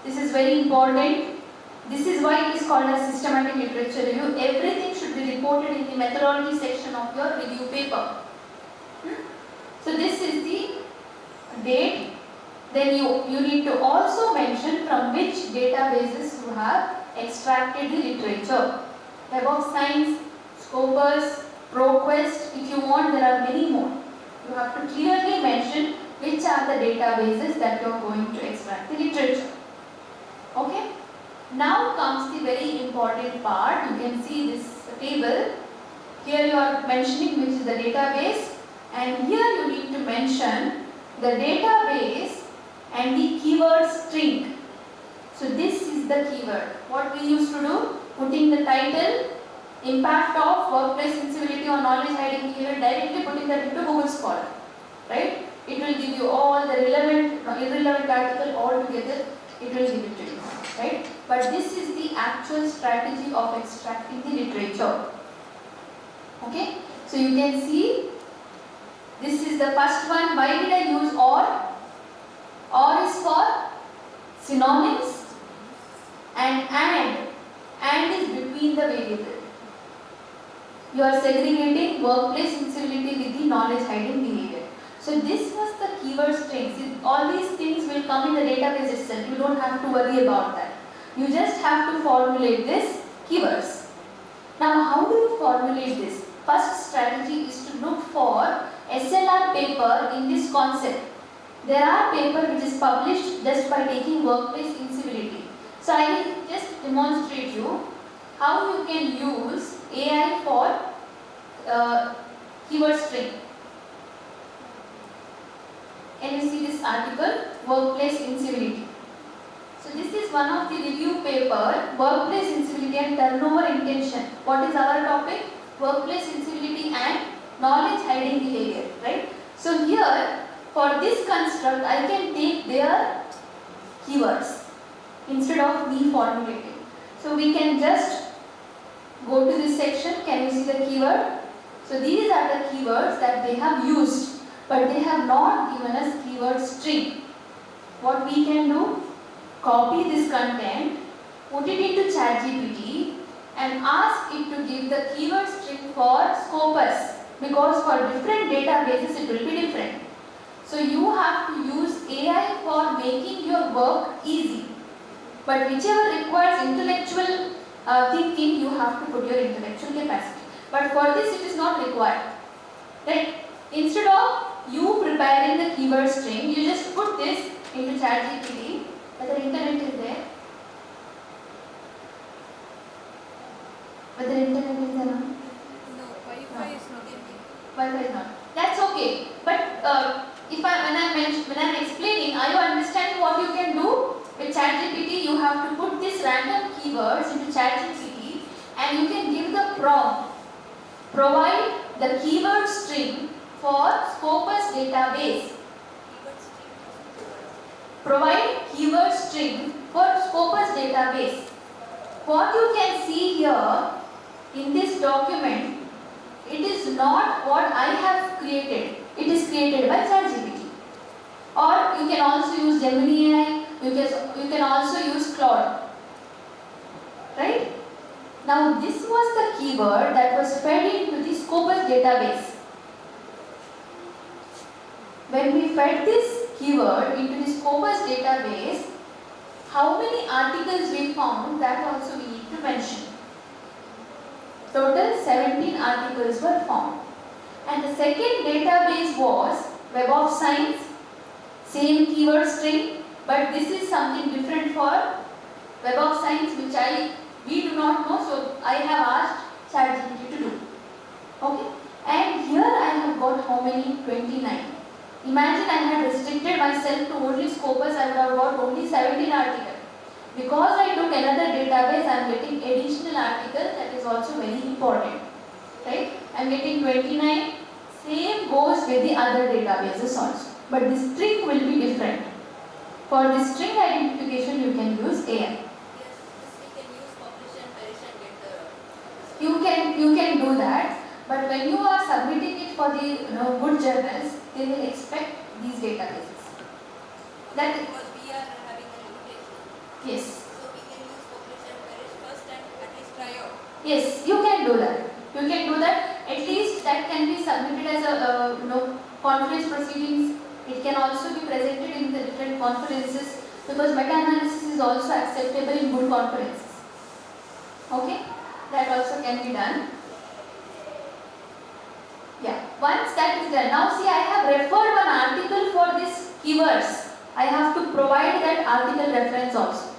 this is very important. This is why it is called a systematic literature review. Everything should be reported in the methodology section of your review paper. So this is the date. Then you need to also mention from which databases you have extracted the literature. Web of Science, Scopus, ProQuest. If you want, there are many more. You have to clearly mention which are the databases that you are going to extract the literature. Okay? Now comes the very important part. You can see this table. Here you are mentioning which is the database, and here you need to mention the database and the keyword string. So this is the keyword. What we used to do, putting the title, impact of workplace incivility or knowledge hiding keyword, directly putting that into Google Scholar. Right? It will give you all the irrelevant article all together. It will give it to you. Right? But this is the actual strategy of extracting the literature. Okay? So you can see this is the first one. Why did I use or? Or is for synonyms, and is between the variable. You are segregating workplace incivility with the knowledge hiding behavior. So this was the keyword strings. All these things will come in the database itself. You don't have to worry about that. You just have to formulate this keywords. Now how do you formulate this? First strategy is to look for SLR paper in this concept. There are paper which is published just by taking workplace incivility. So I will just demonstrate you how you can use AI for keyword string. Can you see this article? Workplace incivility. So this is one of the review paper, workplace incivility and turnover intention. What is our topic? Workplace incivility and knowledge hiding behavior, right? So here, for this construct, I can take their keywords instead of me formulating. So we can just go to this section. Can you see the keyword? So these are the keywords that they have used, but they have not given us keyword string. What we can do? Copy this content, put it into ChatGPT and ask it to give the keyword string for Scopus, because for different databases it will be different. So you have to use AI for making your work easy. But whichever requires intellectual thinking, you have to put your intellectual capacity. But for this it is not required. Right? Instead of you preparing the keyword string, you just put this into ChatGPT. Whether internet is there? Whether internet is there?
No, Wi-Fi is not there.
Wi-Fi is not. That's okay. But when I'm explaining, are you understanding what you can do with ChatGPT? You have to put these random keywords into ChatGPT, and you can give the prompt. Provide the keyword string for Scopus database. Provide keyword string for Scopus database. What you can see here in this document, it is not what I have created. It is created by ChatGPT. Or you can also use Gemini AI. You can also use Claude. Right? Now this was the keyword that was fed into the Scopus database. When we fed this keyword into the Scopus database, how many articles we found, that also we need to mention. Total 17 articles were found. And the second database was Web of Science, same keyword string, but this is something different for Web of Science which we do not know, so I have asked ChatGPT to do. Okay? And here I have got how many? 29. Imagine I had restricted myself to only Scopus, I would have got only 17 articles. Because I took another database, I am getting additional articles, that is also very important. Right? I am getting 29. Same goes with the other databases also. But the string will be different. For the string identification, you can use AI. You can do that, but when you are submitting it for the good journals, they will expect these databases. That
because we are having a limitation.
Yes.
So we can use publish and perish first and at least try out.
Yes, you can do that. You can do that. At least that can be submitted as a conference proceedings. It can also be presented in the different conferences because meta-analysis is also acceptable in good conferences. Okay, that also can be done. Yeah, once that is done, now see I have referred one article for this keywords. I have to provide that article reference also.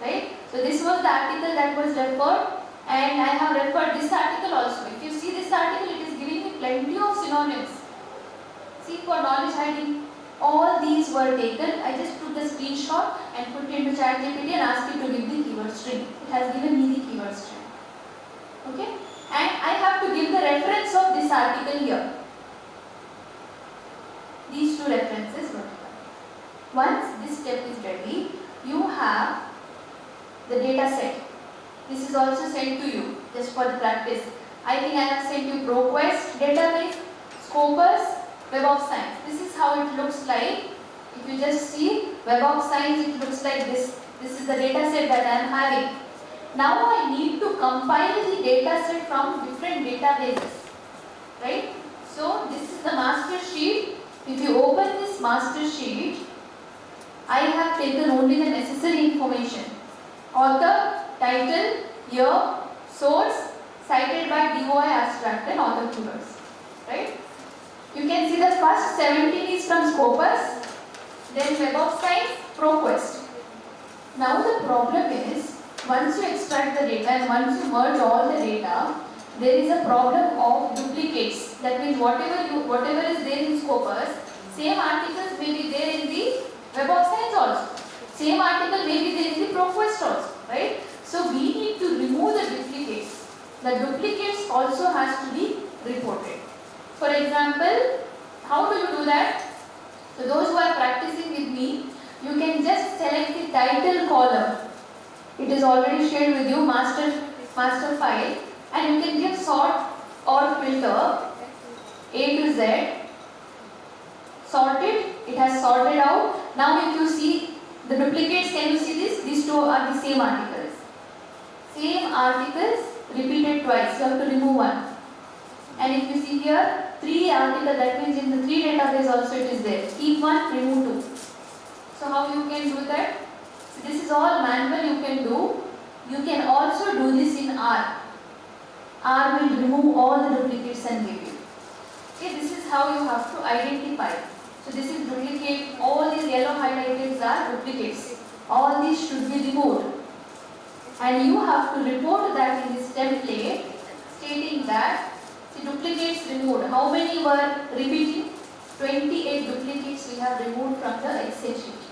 Right? So this was the article that was referred, and I have referred this article also. If you see this article, it is giving me plenty of synonyms. See, for knowledge hiding, all these were taken. I just took the screenshot and put it into ChatGPT and asked it to give the keyword string. It has given me the keyword string. Okay? And I have to give the reference of this article here. These two references were given. Once this step is ready, you have the data set. This is also sent to you just for the practice. I think I have sent you ProQuest database, Scopus, Web of Science. This is how it looks like. If you just see Web of Science, it looks like this. This is the data set that I am having. Now I need to compile the data set from different databases. Right? So this is the master sheet. If you open this master sheet, I have taken only the necessary information. Author, title, year, source, cited by DOI abstract and author keywords. Right? You can see the first 17 is from Scopus, then Web of Science, ProQuest. Now the problem is, once you extract the data and once you merge all the data, there is a problem of duplicates. That means whatever is there in Scopus, same articles may be there in the Web of Science also. Same article may be there in the ProQuest also, right? So we need to remove the duplicates. The duplicates also has to be reported. For example, how do you do that? So those who are practicing with me, you can just select the title column. It is already shared with you, master file, and you can give sort or filter A to Z. Sorted, it has sorted out. Now if you see the duplicates, can you see this? These two are the same articles. Same articles repeated twice. You have to remove one. And if you see here, 3 articles, that means in the 3 database also it is there. Keep one, remove 2. So how you can do that? So this is all manual you can do. You can also do this in R. R will remove all the duplicates and give you. Okay, this is how you have to identify. So this is duplicate. All these yellow highlighted are duplicates. All these should be removed. And you have to report that in this template stating that the duplicates removed. How many were repeating? 28 duplicates we have removed from the Excel sheet.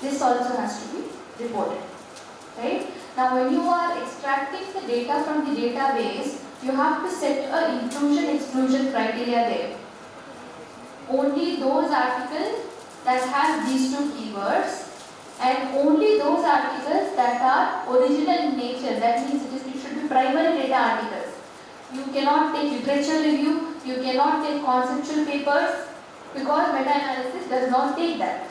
This also has to be reported. Right? Now when you are extracting the data from the database, you have to set a inclusion-exclusion criteria there. Only those articles that have these 2 keywords and only those articles that are original in nature. That means it should be primary data articles. You cannot take literature review, you cannot take conceptual papers because meta-analysis does not take that.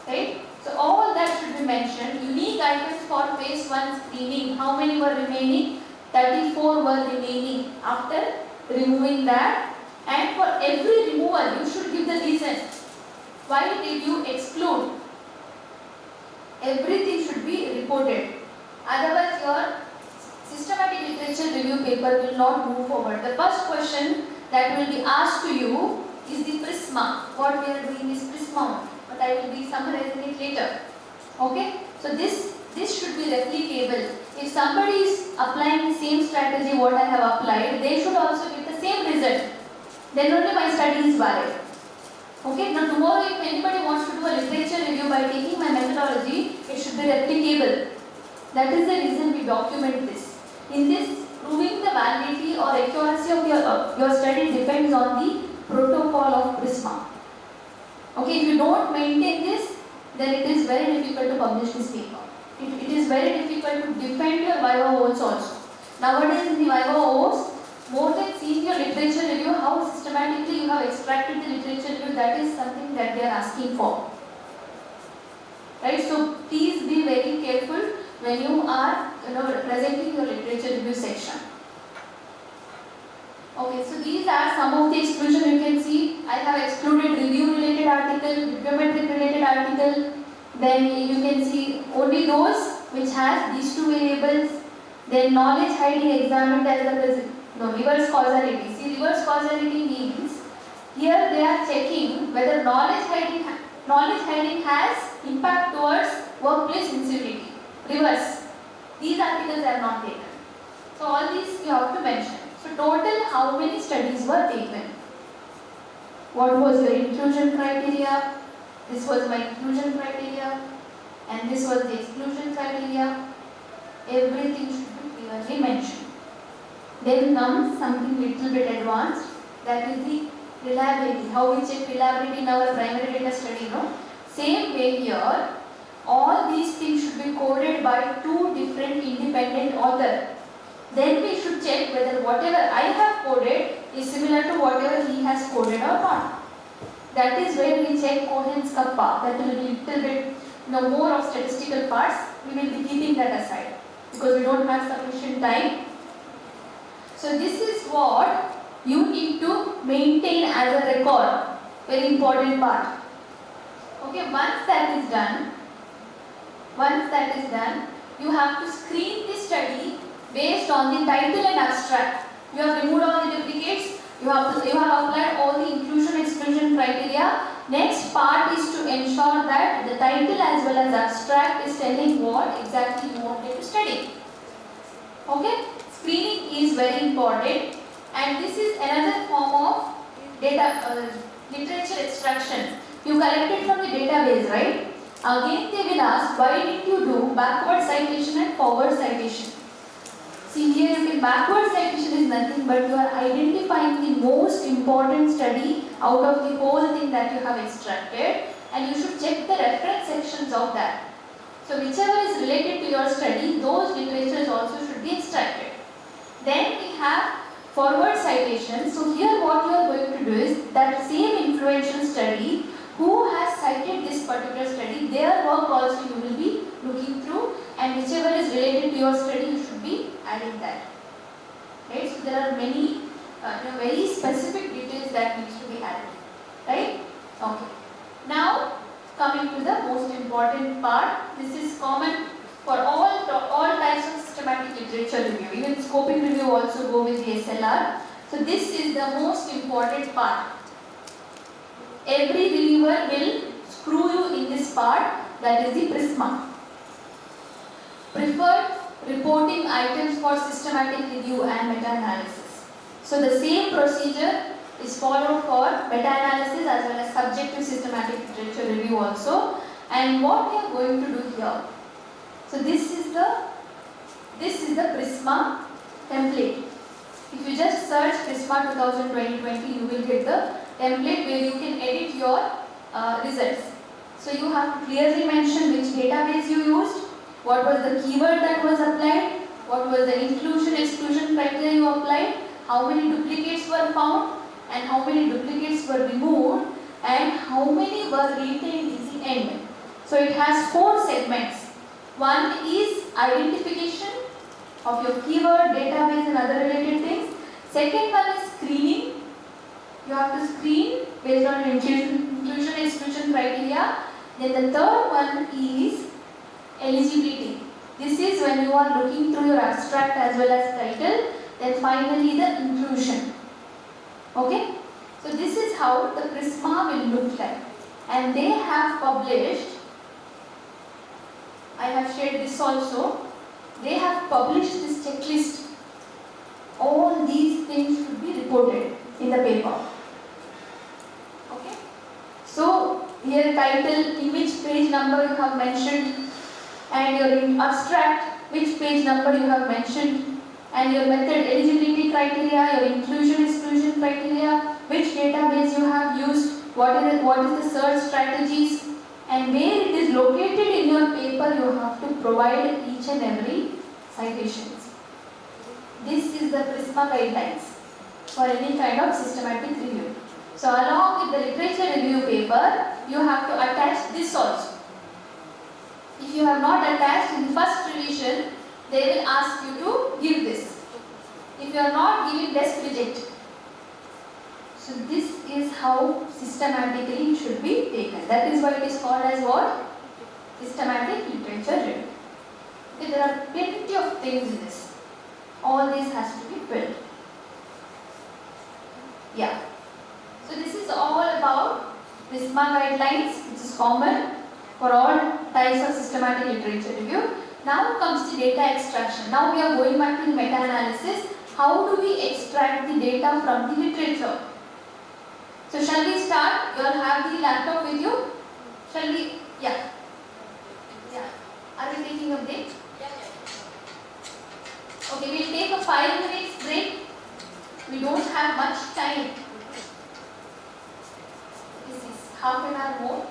Right? So all that should be mentioned. Unique items for phase 1 screening. How many were remaining? 34 were remaining after removing that. And for every removal, you should give the reason. Why did you exclude? Everything should be reported. Otherwise, your systematic literature review paper will not move forward. The first question that will be asked to you is the prisma. What we are doing is prisma, but I will be summarizing it later. Okay? So this should be replicable. If somebody is applying the same strategy what I have applied, they should also get the same result. Then only my study is valid. Okay? Now tomorrow if anybody wants to do a literature review by taking my methodology, it should be replicable. That is the reason we document this. In this, proving the validity or accuracy of your study depends on the protocol of PRISMA. Okay, if you don't maintain this, then it is very difficult to publish this paper. It is very difficult to defend your Viva votes also. Nowadays in the Viva votes, more than seeing your literature review, how systematically you have extracted the literature review, that is something that they are asking for. Right? So please be very careful when you are presenting your literature review section. Okay, so these are some of the exclusion you can see. I have excluded review related article, bibliometric related article. Then you can see only those which has these two variables. Then knowledge hiding examined as the reverse causality. See, reverse causality means here they are checking whether knowledge hiding has impact towards workplace incivility. Reverse. These articles are not taken. So all these you have to mention. So total how many studies were taken? What was your inclusion criteria? This was my inclusion criteria and this was the exclusion criteria. Everything should be clearly mentioned. Then comes something little bit advanced, that is the reliability. How we check reliability in our primary data study, no? Same way here, all these things should be coded by two different independent authors. Then we should check whether whatever I have coded is similar to whatever he has coded or not. That is where we check Cohen's kappa. That will be little bit more of statistical parts. We will be keeping that aside because we don't have sufficient time. So this is what you need to maintain as a record. Very important part. Okay, once that is done, you have to screen the study based on the title and abstract. You have removed all the duplicates. You have applied all the inclusion exclusion criteria. Next part is to ensure that the title as well as abstract is telling what exactly you wanted to study. Okay, screening is very important, and this is another form of data literature extraction. You collected from the database, right? Again they will ask, why did you do backward citation and forward citation? See here, backward citation is nothing but you are identifying the most important study out of the whole thing that you have extracted, and you should check the reference sections of that. So whichever is related to your study, those literatures also should be extracted. Then we have forward citation. So here what you are going to do is that same influential study who has cited this particular study, their work also you will be looking through, and whichever is related to your study you should be adding that. Right? So there are many very specific details that needs to be added. Right? Okay. Now coming to the most important part. This is common for all types of systematic literature review. Even scoping review also go with the SLR. So this is the most important part. Every reviewer will screw you in this part, that is the prisma. Preferred reporting items for systematic review and meta-analysis. So the same procedure is followed for meta-analysis as well as subjective systematic literature review also. And what we are going to do here. So this is the Prisma template. If you just search Prisma 2020, you will get the template where you can edit your results. So you have to clearly mention which database you used, what was the keyword that was applied, what was the inclusion exclusion criteria you applied, how many duplicates were found and how many duplicates were removed and how many were retained in the end. So it has 4 segments. One is identification of your keyword, database and other related things. Second one is screening. You have to screen based on inclusion exclusion criteria. Then the third one is eligibility. This is when you are looking through your abstract as well as title. Then finally the inclusion. Okay? So this is how the Prisma will look like. And they have published, I have shared this also, they have published this checklist. All these things should be reported in the paper. Okay? So here title, in which page number you have mentioned, and your abstract, which page number you have mentioned, and your method eligibility criteria, your inclusion exclusion criteria, which database you have used, what is the search strategies, and where it is located in your paper. You have to provide each and every citations. This is the Prisma guidelines for any kind of systematic review. So along with the literature review paper, you have to attach this also. If you have not attached in the first revision, they will ask you to give this. If you are not giving, desk reject. So this is how systematically it should be taken. That is why it is called as what? Systematic literature review. Okay, there are plenty of things in this. All this has to be filled. Yeah. So this is all about PRISMA guidelines, which is common for all types of systematic literature review. Now comes the data extraction. Now we are going back to the meta-analysis. How do we extract the data from the literature? So shall we start? You all have the laptop with you? Shall we? Yeah. Yeah. Are we taking a break? Okay, we'll take a 5 minutes break. We don't have much time. This is half an hour more.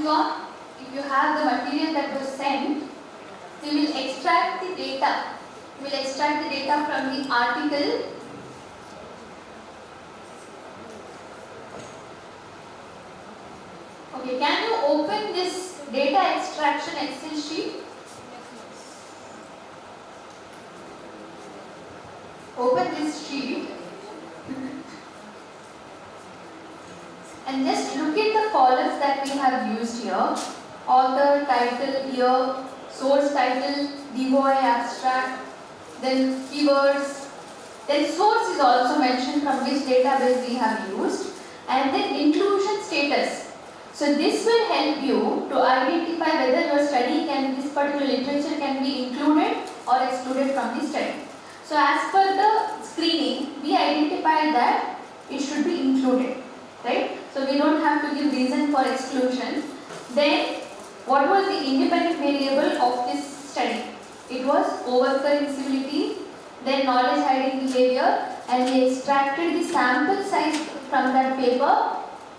on, if you have the material that was sent, we will extract the data. We will extract the data from the article. Okay, can you open this data extraction Excel sheet? Open this sheet and just look at the columns that we have used here. Author, title, year, source title, DOI, abstract, then keywords, then source is also mentioned from which database we have used, and then inclusion status. So this will help you to identify whether your study this particular literature can be included or excluded from the study. So as per the screening, we identified that it should be included, right? So we don't have to give reason for exclusion. Then what was the independent variable of this study? It was co-worker incivility, then knowledge hiding behavior, and we extracted the sample size from that paper,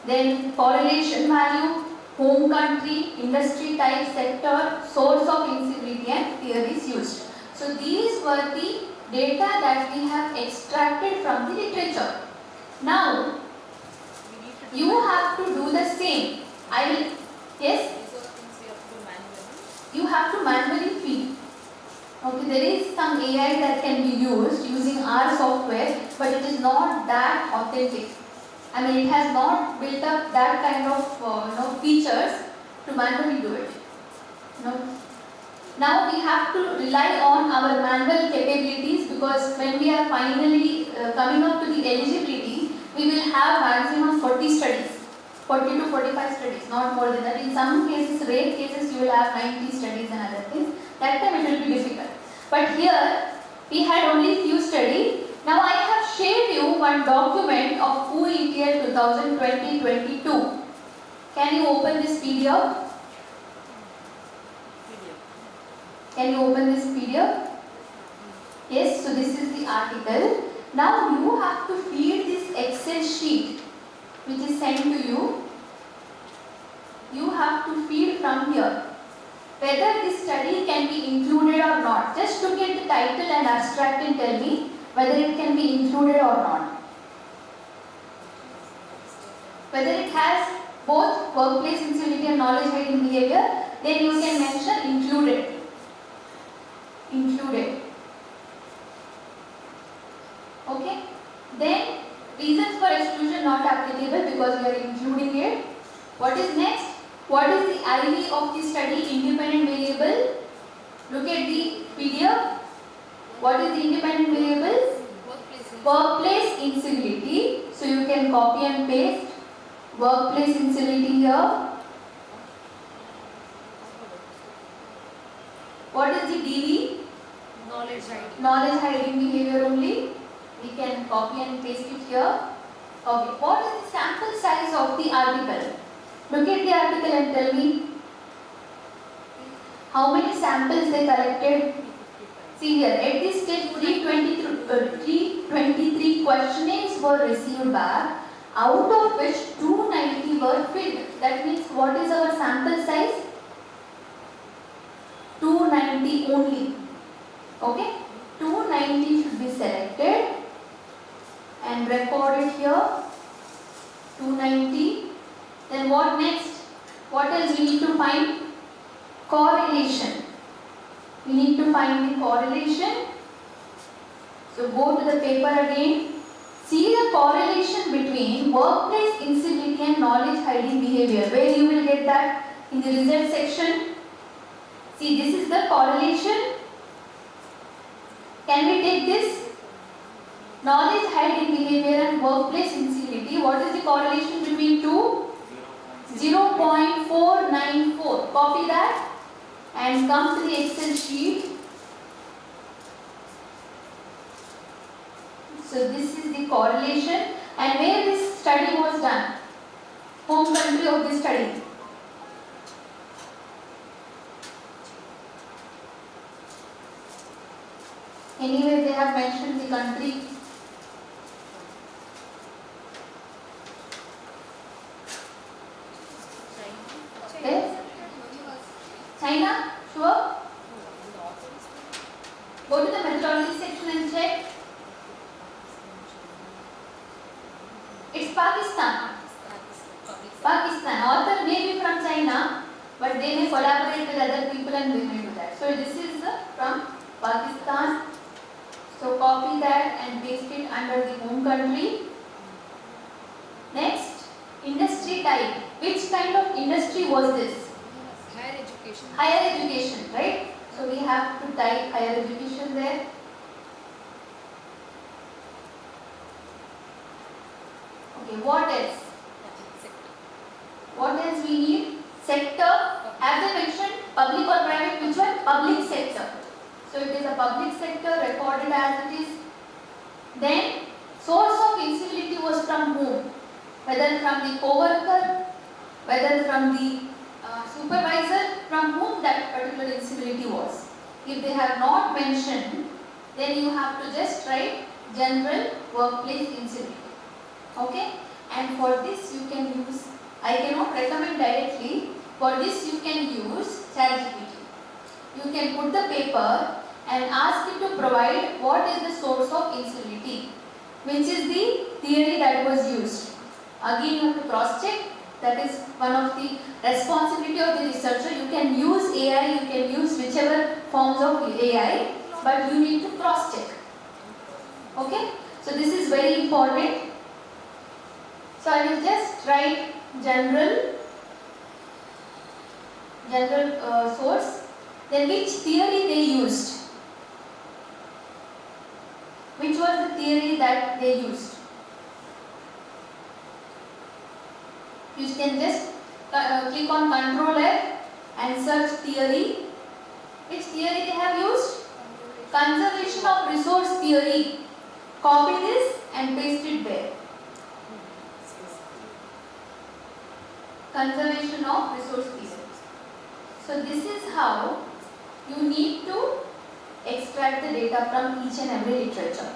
then correlation value, home country, industry type, sector, source of incivility, and theories used. So these were the data that we have extracted from the literature. Now you have to do the same. Yes? You have to manually feed. Okay, there is some AI that can be used using our software, but it is not that authentic. I mean, it has not built up that kind of features to manually do it. Now we have to rely on our manual capabilities, because when we are finally coming up to the eligibility, we will have maximum 40 studies, 40 to 45 studies, not more than that. In some cases, rare cases, you will have 90 studies and other things. That time it will be difficult. But here, we had only few studies. Now I have shared you one document of UETL 2020-22. Can you open this PDF? Can you open this PDF? Yes, so this is the article. Now you have to feed this Excel sheet which is sent to you. You have to feed from here whether this study can be included or not. Just look at the title and abstract and tell me whether it can be included or not. Whether it has both workplace incivility and knowledge hiding behavior, then you can mention included. Included. Okay. Then reasons for exclusion not applicable because we are including it. What is next? What is the IV of the study? Independent variable. Look at the PDF. What is the independent variable? Workplace incivility. So you can copy and paste workplace incivility here. What is the DV? Knowledge hiding behavior only. We can copy and paste it here. Okay. What is the sample size of the article? Look at the article and tell me how many samples they collected. See here, at this stage 323 questionnaires were received back, out of which 290 were filled. That means what is our sample size? 290 only. Okay? 290 should be selected and recorded here. 290. Then what next? What else we need to find? Correlation. We need to find the correlation. So go to the paper again. See the correlation between workplace incivility and knowledge hiding behavior. Where you will get that? In the result section. See, this is the correlation. Can we take this? Knowledge hiding behavior and workplace incivility. What is the correlation between two? 0.494. Copy that and come to the Excel sheet. So this is the correlation, and where this study was done. Home country of this study. Anyway, they have mentioned the country. Okay? Go to the methodology section and check. It's Pakistan. Pakistan. Author may be from China, but they may collaborate with other people and they may do that. So this is from Pakistan. So copy that and paste it under the home country. Next, industry type. Which kind of industry was this?
Higher education.
Higher education, right? So we have to type higher education there. Okay, what else? What else we need? Sector. Have they mentioned public or private? Which one? Public sector. So it is a public sector recorded as it is. Then source of incivility was from whom? Whether from the co-worker, whether from the supervisor, from whom that particular incivility was. If they have not mentioned, then you have to just write general workplace incivility. Okay? And for this you can use, I cannot recommend directly, for this you can use ChatGPT. You can put the paper and ask it to provide what is the source of incivility, which is the theory that was used. Again you have to cross check. That is one of the responsibility of the researcher. You can use AI, you can use whichever forms of AI, but you need to cross check. Okay? So this is very important. So I will just write general source. Then which theory they used? Which was the theory that they used? You can just click on Control F and search theory. Which theory they have used? Conservation of resource theory. Copy this and paste it there. Conservation of resource theory. So this is how you need to extract the data from each and every literature.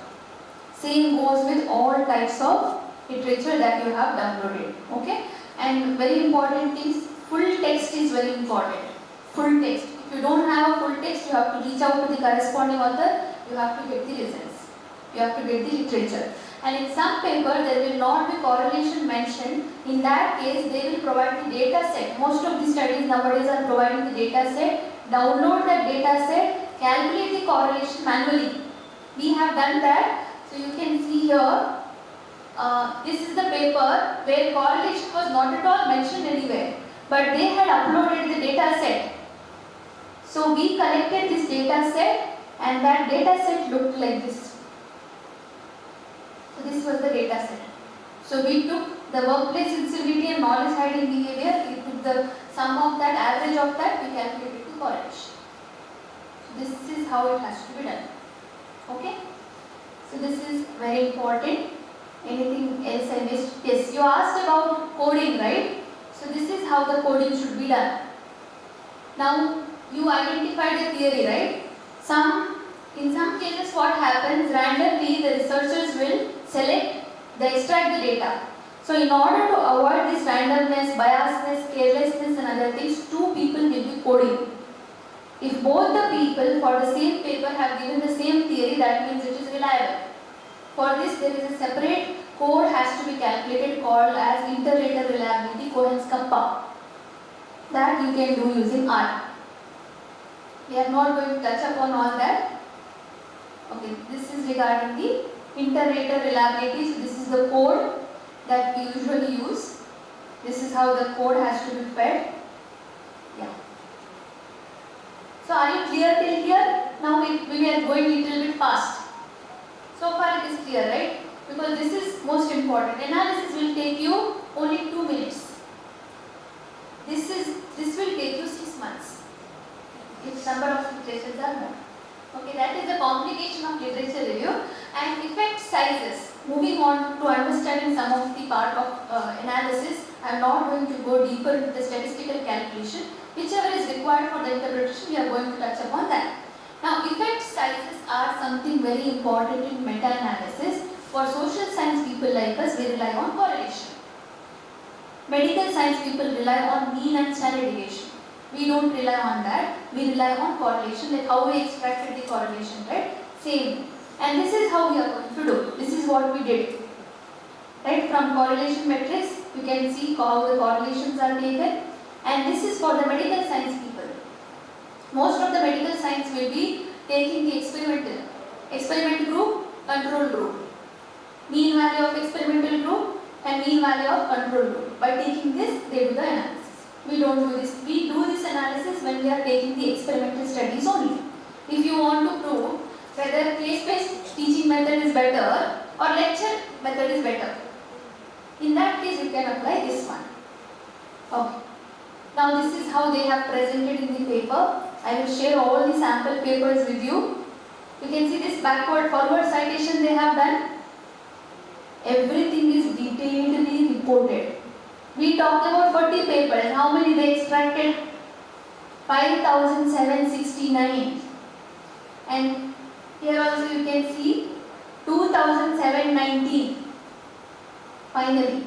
Same goes with all types of literature that you have downloaded. Okay? And very important things, full text is very important. Full text. If you don't have a full text, you have to reach out to the corresponding author. You have to get the results. You have to get the literature. And in some paper, there will not be correlation mentioned. In that case, they will provide the data set. Most of the studies nowadays are providing the data set. Download that data set, calculate the correlation manually. We have done that. So you can see here. This is the paper where correlation was not at all mentioned anywhere, but they had uploaded the data set. So we collected this data set and that data set looked like this. So this was the data set. So we took the workplace incivility and knowledge hiding behavior, we took the sum of that, average of that, we calculated the correlation. So this is how it has to be done. Okay? So this is very important. Anything else I missed? Yes, you asked about coding, right? So this is how the coding should be done. Now you identified a theory, right? In some cases what happens, randomly the researchers will select, they extract the data. So in order to avoid this randomness, biasness, carelessness and other things, two people will be coding. If both the people for the same paper have given the same theory, that means it is reliable. For this, there is a separate code has to be calculated called as inter-rater reliability coherence kappa. That you can do using R. We are not going to touch upon all that. Okay, this is regarding the inter-rater reliability. So this is the code that we usually use. This is how the code has to be fed. Yeah. So are you clear till here? Now we are going a little bit fast. So far it is clear, right? Because this is most important. Analysis will take you only 2 minutes. This will take you 6 months. If number of literatures are more. Okay, that is the complication of literature review. And effect sizes. Moving on to understanding some of the part of analysis, I am not going to go deeper into the statistical calculation. Whichever is required for the interpretation, we are going to touch upon that. Now, effect sizes are something very important in meta-analysis. For social science people like us, we rely on correlation. Medical science people rely on mean and standard deviation. We don't rely on that. We rely on correlation, like how we extracted the correlation, right? Same. And this is how we are going to do. This is what we did. Right? From correlation matrix, you can see how the correlations are taken. And this is for the medical science people. Most of the medical science will be taking the experiment group, control group. Mean value of experimental group and mean value of control group. By taking this, they do the analysis. We don't do this. We do this analysis when we are taking the experimental studies only. If you want to prove whether case-based teaching method is better or lecture method is better, in that case you can apply this one. Okay. Now this is how they have presented in the paper. I will share all the sample papers with you. You can see this backward forward citation they have done. Everything is detailedly reported. We talked about 40 papers. How many they extracted? 5,769. And here also you can see 2,719. Finally.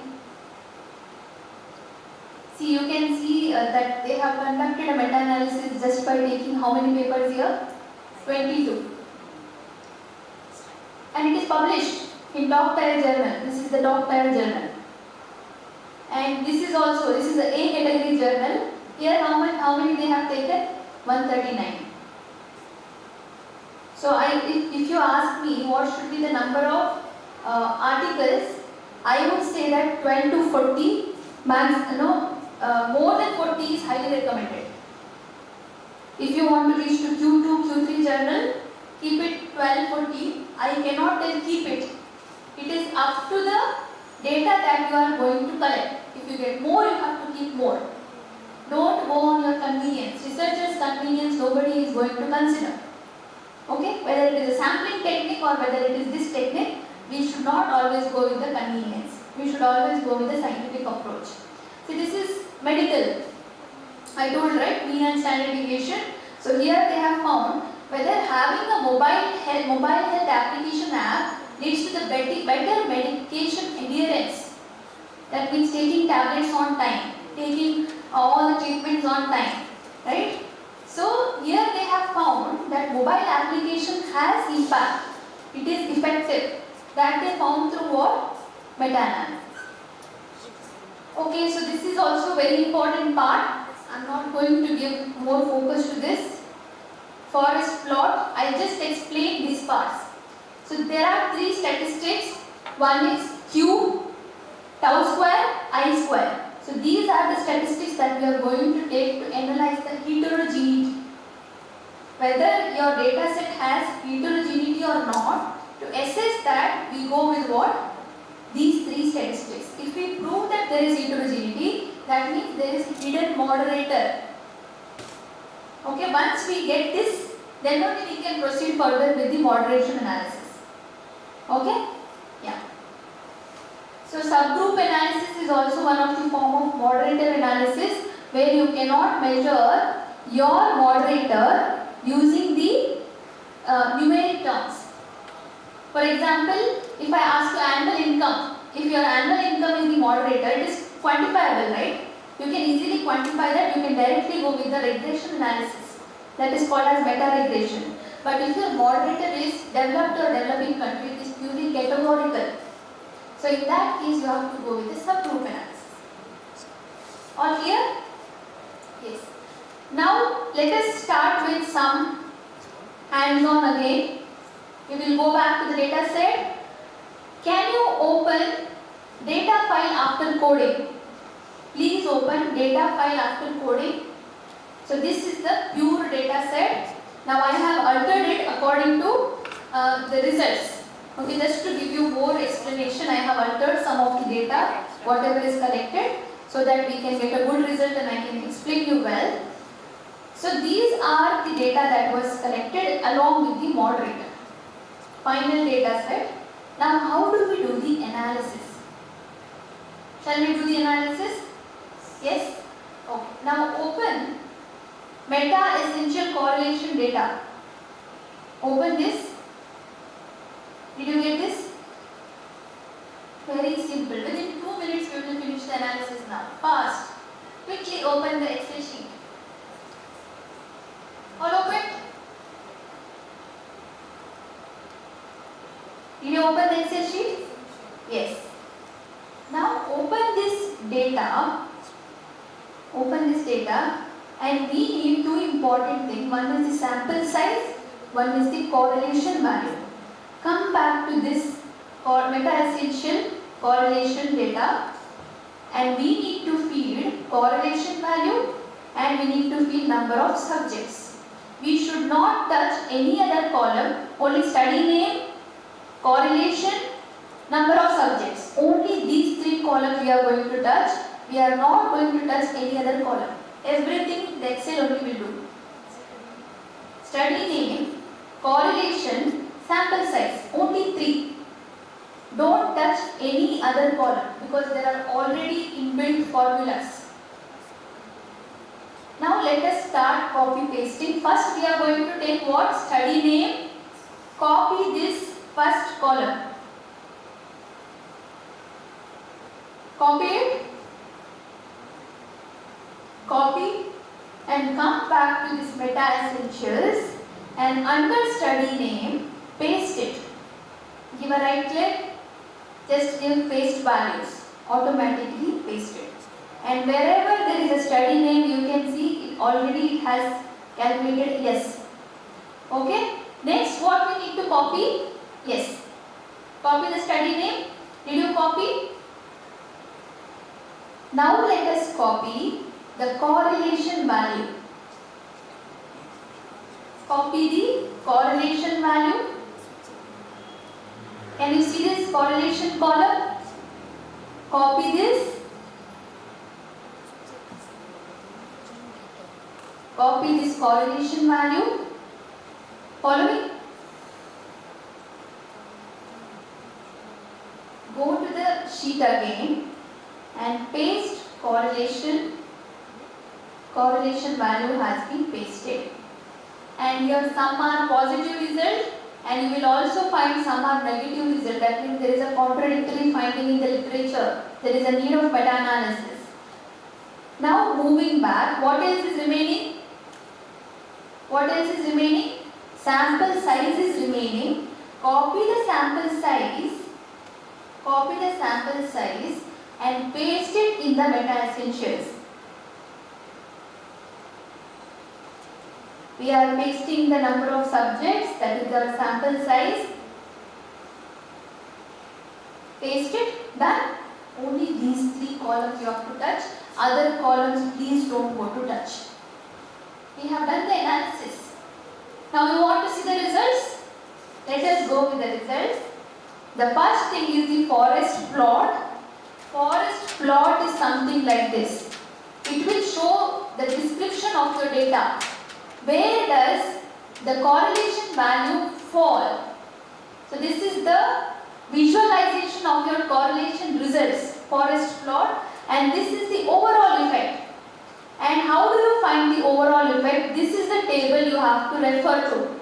See, you can see that they have conducted a meta-analysis just by taking how many papers here? 22. And it is published in top tier journal. This is the top tier journal. And this is the A category journal. Here how many they have taken? 139. So if you ask me what should be the number of articles, I would say that 12 to 40, more than 40 is highly recommended. If you want to reach to Q2, Q3 journal, keep it 12, 14. I cannot tell keep it. It is up to the data that you are going to collect. If you get more, you have to keep more. Don't go on your convenience. Researchers' convenience nobody is going to consider. Okay? Whether it is a sampling technique or whether it is this technique, we should not always go with the convenience. We should always go with the scientific approach. See, this is medical. I told, right, mean and standard deviation. So here they have found whether having a mobile health application app leads to the better medication adherence. That means taking tablets on time, taking all the treatments on time, right? So here they have found that mobile application has impact. It is effective. That they found through what? Meta-analysis. Okay, so this is also very important part. I am not going to give more focus to this. Forest plot, I just explained these parts. So there are three statistics. One is Q, tau square, I square. So these are the statistics that we are going to take to analyze the heterogeneity. Whether your data set has heterogeneity or not, to assess that we go with what? These three statistics. If we prove that there is heterogeneity, that means there is hidden moderator. Okay, once we get this, then only we can proceed further with the moderation analysis. Okay? Yeah. So subgroup analysis is also one of the form of moderator analysis where you cannot measure your moderator using the numeric terms. For example, if I ask you annual income, if your annual income is the moderator, it is quantifiable, right? You can easily quantify that. You can directly go with the regression analysis. That is called as meta-regression. But if your moderator is developed or developing country, it is purely categorical. So in that case, you have to go with the subgroup analysis. All clear? Yes. Now let us start with some hands-on again. We will go back to the data set. Can you open data file after coding? Please open data file after coding. So this is the pure data set. Now I have altered it according to the results. Okay, just to give you more explanation, I have altered some of the data, whatever is collected, so that we can get a good result and I can explain you well. So these are the data that was collected along with the moderator. Final data set. Now how do we do the analysis? Shall we do the analysis? Yes? Okay. Now open meta essential correlation data. Open this. Did you get this? Very simple. Within 2 minutes we will finish the analysis now. Fast. Quickly open the Excel sheet. All open? Did you open the Excel sheet? Yes. Now open this data. Open this data, and we need two important things. One is the sample size, one is the correlation value. Come back to this meta-essential correlation data, and we need to feed correlation value and we need to feed number of subjects. We should not touch any other column, only study name, correlation, number of subjects. Only these three columns we are going to touch. We are not going to touch any other column. Everything the Excel only will do. Study name, correlation, sample size, only three. Don't touch any other column because there are already inbuilt formulas. Now let us start copy pasting. First we are going to take what? Study name. Copy this first column. Copy it. Copy and come back to this meta essentials and under study name paste it. Give a right click, just give paste values, automatically paste it. And wherever there is a study name you can see it already has calculated yes. Okay. Next what we need to copy? Yes. Copy the study name. Did you copy? Now let us copy the correlation value. Copy the correlation value. Can you see this correlation column? Copy this. Copy this correlation value. Follow me. Go to the sheet again and paste correlation. Correlation value has been pasted. And here some are positive result and you will also find some are negative result. That means there is a contradictory finding in the literature. There is a need of meta-analysis. Now moving back, what else is remaining? What else is remaining? Sample size is remaining. Copy the sample size. Copy the sample size and paste it in the meta-essentials. We are pasting the number of subjects, that is our sample size. Paste it, done. Only these three columns you have to touch. Other columns please don't go to touch. We have done the analysis. Now you want to see the results? Let us go with the results. The first thing is the forest plot. Forest plot is something like this. It will show the description of your data. Where does the correlation value fall? So this is the visualization of your correlation results, forest plot, and this is the overall effect. And how do you find the overall effect? This is the table you have to refer to.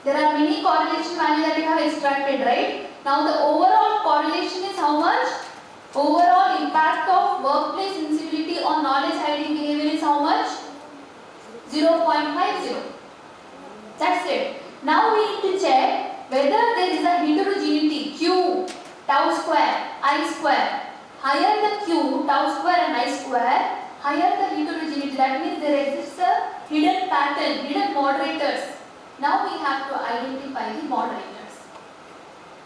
There are many correlation values that you have extracted, right? Now the overall correlation is how much? Overall impact of workplace incivility on knowledge hiding behavior is how much? 0.50. That's it. Now we need to check whether there is a heterogeneity Q, tau square, I square. Higher the Q, tau square and I square, higher the heterogeneity. That means there exists a hidden pattern, hidden moderators. Now we have to identify the moderators.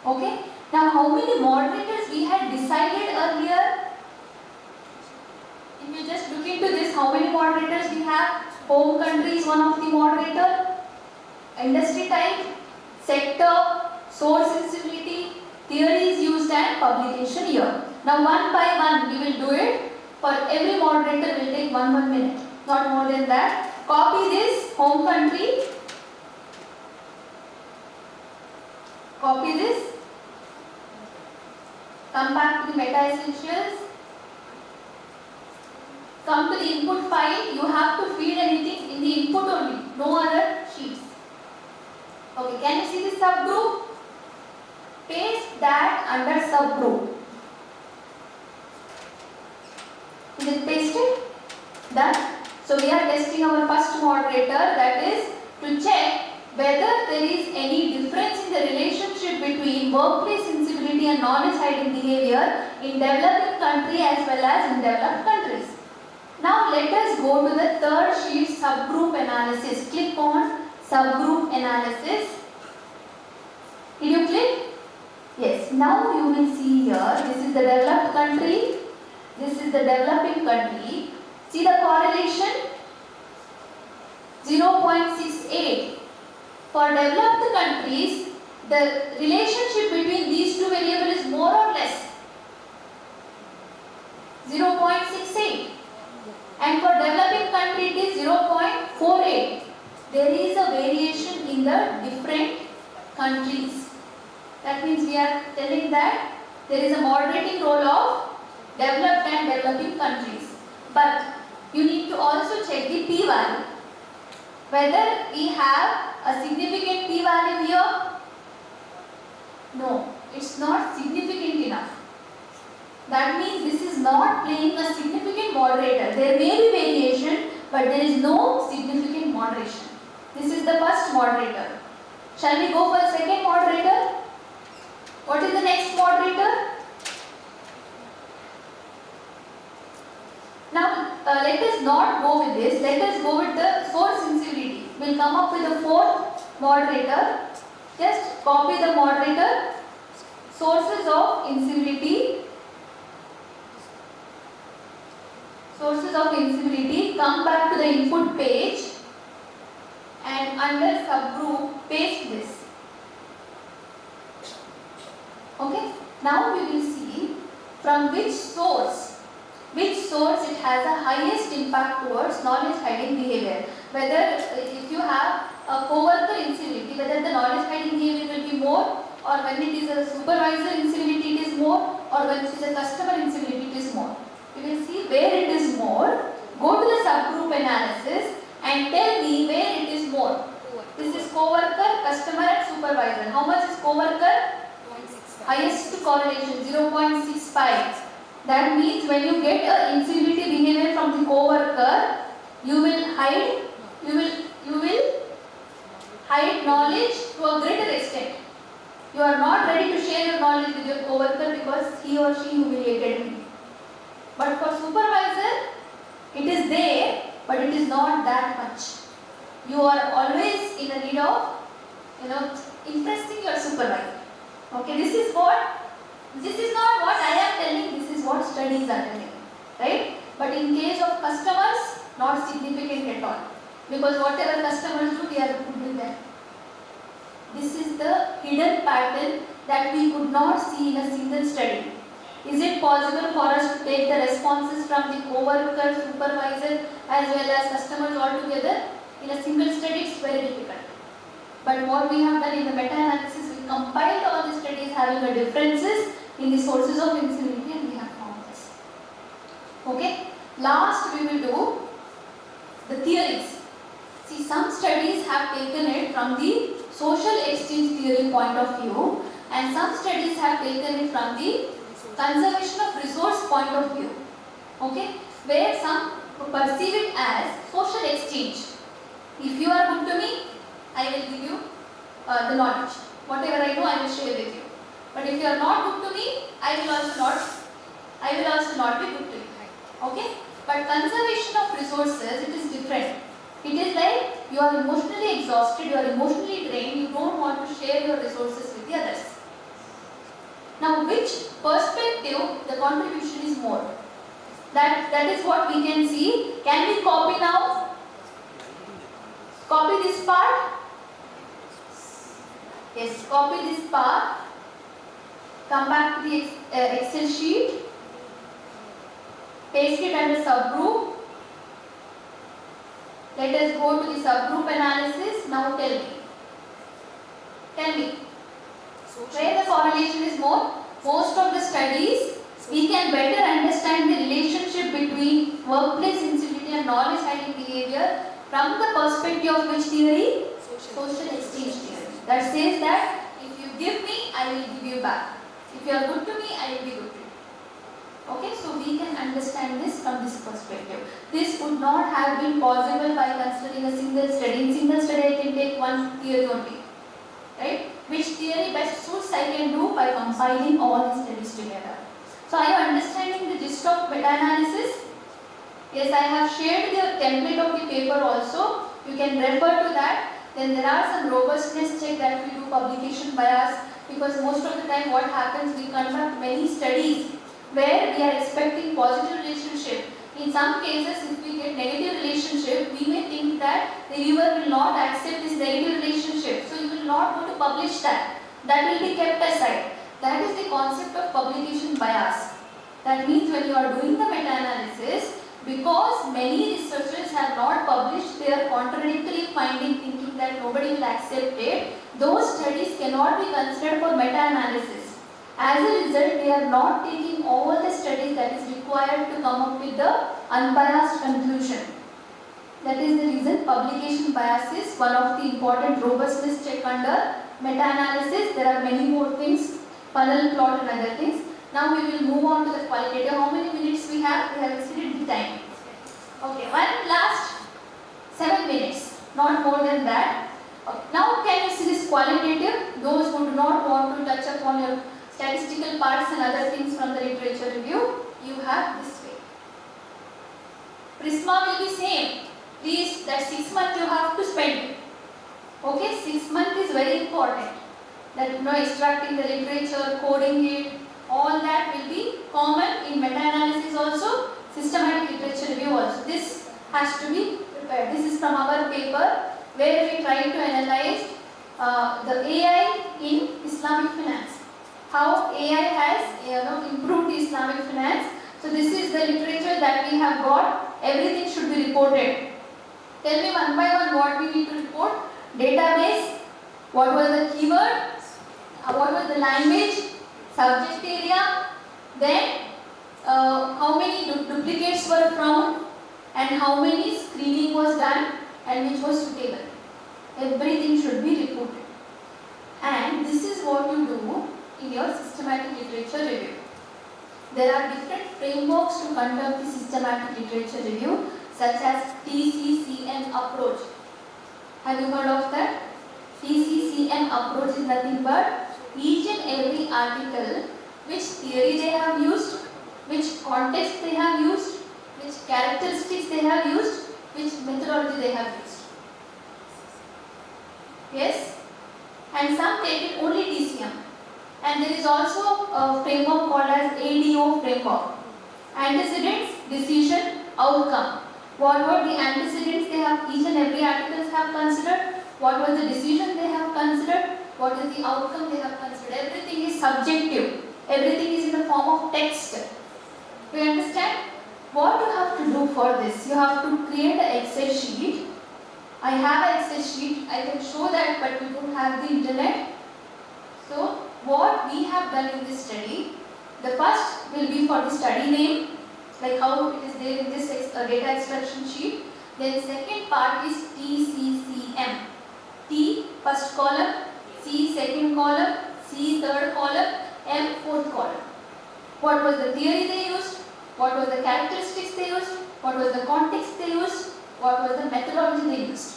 Okay. Now how many moderators we had decided earlier? If you just look into this, how many moderators we have? Home country is one of the moderator. Industry type, sector, source sensibility, theories used and publication year. Now one by one we will do it. For every moderator will take 1 minute, not more than that. Copy this, home country. Copy this. Come back to the meta essentials. Come to the input file. You have to feed anything in the input only, no other sheets. Okay, can you see the subgroup? Paste that under subgroup. Is it pasted? Done. So we are testing our first moderator, that is to check whether there is any difference in the relationship between workplace incivility and knowledge hiding behavior in developing country as well as in developed countries. Now let us go to the third sheet, subgroup analysis. Click on subgroup analysis. Did you click? Yes. Now you will see here, this is the developed country, this is the developing country. See the correlation? 0.68. For developed countries, the relationship between these two variables is more or less 0.68. And for developing country it is 0.48. There is a variation in the different countries. That means we are telling that there is a moderating role of developed and developing countries. But you need to also check the p-value. Whether we have a significant p-value here? No, it's not significant enough. That means this is not playing a significant moderator. There may be variation, but there is no significant moderation. This is the first moderator. Shall we go for the second moderator? What is the next moderator? Now, let us not go with this. Let us go with the source incivility. We'll come up with the fourth moderator. Just copy the moderator. Sources of incivility. Sources of incivility. Come back to the input page and under subgroup paste this. Okay. Now we will see from which source it has a highest impact towards knowledge hiding behavior. Whether if you have a co-worker incivility, whether the knowledge hiding behavior will be more, or when it is a supervisor incivility it is more, or when it is a customer incivility it is more. We will see where it is more. Go to the subgroup analysis and tell me where it is more. This is co-worker, customer and supervisor. How much is co-worker? Highest correlation 0.65. That means when you get a incivility behavior from the co-worker, you will hide knowledge to a greater extent. You are not ready to share your knowledge with your co-worker because he or she humiliated me. But for supervisor, it is there, but it is not that much. You are always in the need of, impressing your supervisor. Okay, this is not what I am telling, this is what studies are telling, right? But in case of customers, not significant at all. Because whatever customers do, we are good with them. This is the hidden pattern that we could not see in a single study. Is it possible for us to take the responses from the co-worker, supervisor as well as customers all together? In a single study, it's very difficult. But what we have done in the meta-analysis, we compiled all the studies having a differences in the sources of incivility and we have found this. Okay. Last we will do the theories. See, some studies have taken it from the social exchange theory point of view and some studies have taken it from the conservation of resource point of view. Okay. Where some perceive it as social exchange. If you are good to me, I will give you the knowledge. Whatever I know, I will share with you. But if you are not good to me, I will also not be good to you. Okay? But conservation of resources, it is different. It is like you are emotionally exhausted, you are emotionally drained, you don't want to share your resources with the others. Now, which perspective the contribution is more? That is what we can see. Can we copy now? Copy this part. Yes, copy this part. Come back to the Excel sheet. Paste it under subgroup. Let us go to the subgroup analysis. Now tell me. Where the correlation is more? Most of the studies, we can better understand the relationship between workplace incivility and knowledge hiding behavior from the perspective of which theory? Social exchange theory. That says that if you give me, I will give you back. If you are good to me, I will be good to you. Okay, so we can understand this from this perspective. This would not have been possible by considering a single study. In single study, I can take one theory only, right? Which theory best suits I can do by compiling all the studies together. So are you understanding the gist of meta-analysis? Yes, I have shared the template of the paper also. You can refer to that. Then there are some robustness check that we do, publication bias, because most of the time what happens, we conduct many studies where we are expecting positive relationship. In some cases, if we get negative relationship, we may think that the reviewer will not accept this negative relationship. So you will not go to publish that. That will be kept aside. That is the concept of publication bias. That means when you are doing the meta-analysis, because many researchers have not published their contradictory finding, thinking that nobody will accept it, those studies cannot be considered for meta-analysis. As a result, they are not taking all the studies that is required to come up with the unbiased conclusion. That is the reason publication bias is one of the important robustness check under meta-analysis. There are many more things, funnel plot and other things. Now we will move on to the qualitative. How many minutes we have? We have exceeded the time. Okay, one last 7 minutes, not more than that. Okay. Now can you see this qualitative? Those who do not want to touch upon your statistical parts and other things from the literature review, you have this way. Prisma will be same. Please, that 6 months you have to spend. Okay, 6 months is very important. That extracting the literature, coding it, all that will be common in meta-analysis also, systematic literature review also. This has to be prepared. This is from our paper where we try to analyze the AI in Islamic finance. How AI has improved Islamic finance. So this is the literature that we have got. Everything should be reported. Tell me one by one what we need to report. Database, what was the keyword, what was the language, subject area, then how many duplicates were found and how many screening was done and which was suitable. Everything should be reported. And this is what you do in your systematic literature review. There are different frameworks to conduct the systematic literature review, such as TCCM approach. Have you heard of that? TCCM approach is nothing but each and every article, which theory they have used, which context they have used, which characteristics they have used, which methodology they have used. Yes? And some take it only TCM. And there is also a framework called as ADO framework. Antecedents, decision, outcome. What were the antecedents they have, each and every articles have considered? What was the decision they have considered? What is the outcome they have considered? Everything is subjective. Everything is in the form of text. Do you understand? What you have to do for this? You have to create an Excel sheet. I have an Excel sheet. I can show that, but we don't have the internet. So, what we have done in this study, the first will be for the study name, like how it is there in this data extraction sheet. Then second part is TCCM. T first column, C second column, C third column, M fourth column. What was the theory they used? What was the characteristics they used? What was the context they used? What was the methodology they used?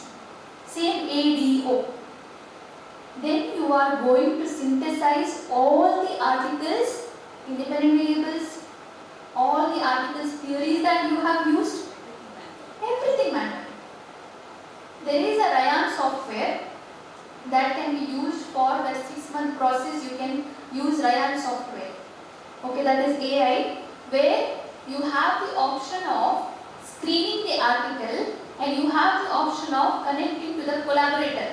Same ADO. Then you are going to synthesize all the articles, independent variables, all the articles theories that you have used, everything manually. There is a Ryan software that can be used for the 6-month process. You can use Ryan software. Okay, that is AI, where you have the option of screening the article and you have the option of connecting to the collaborator.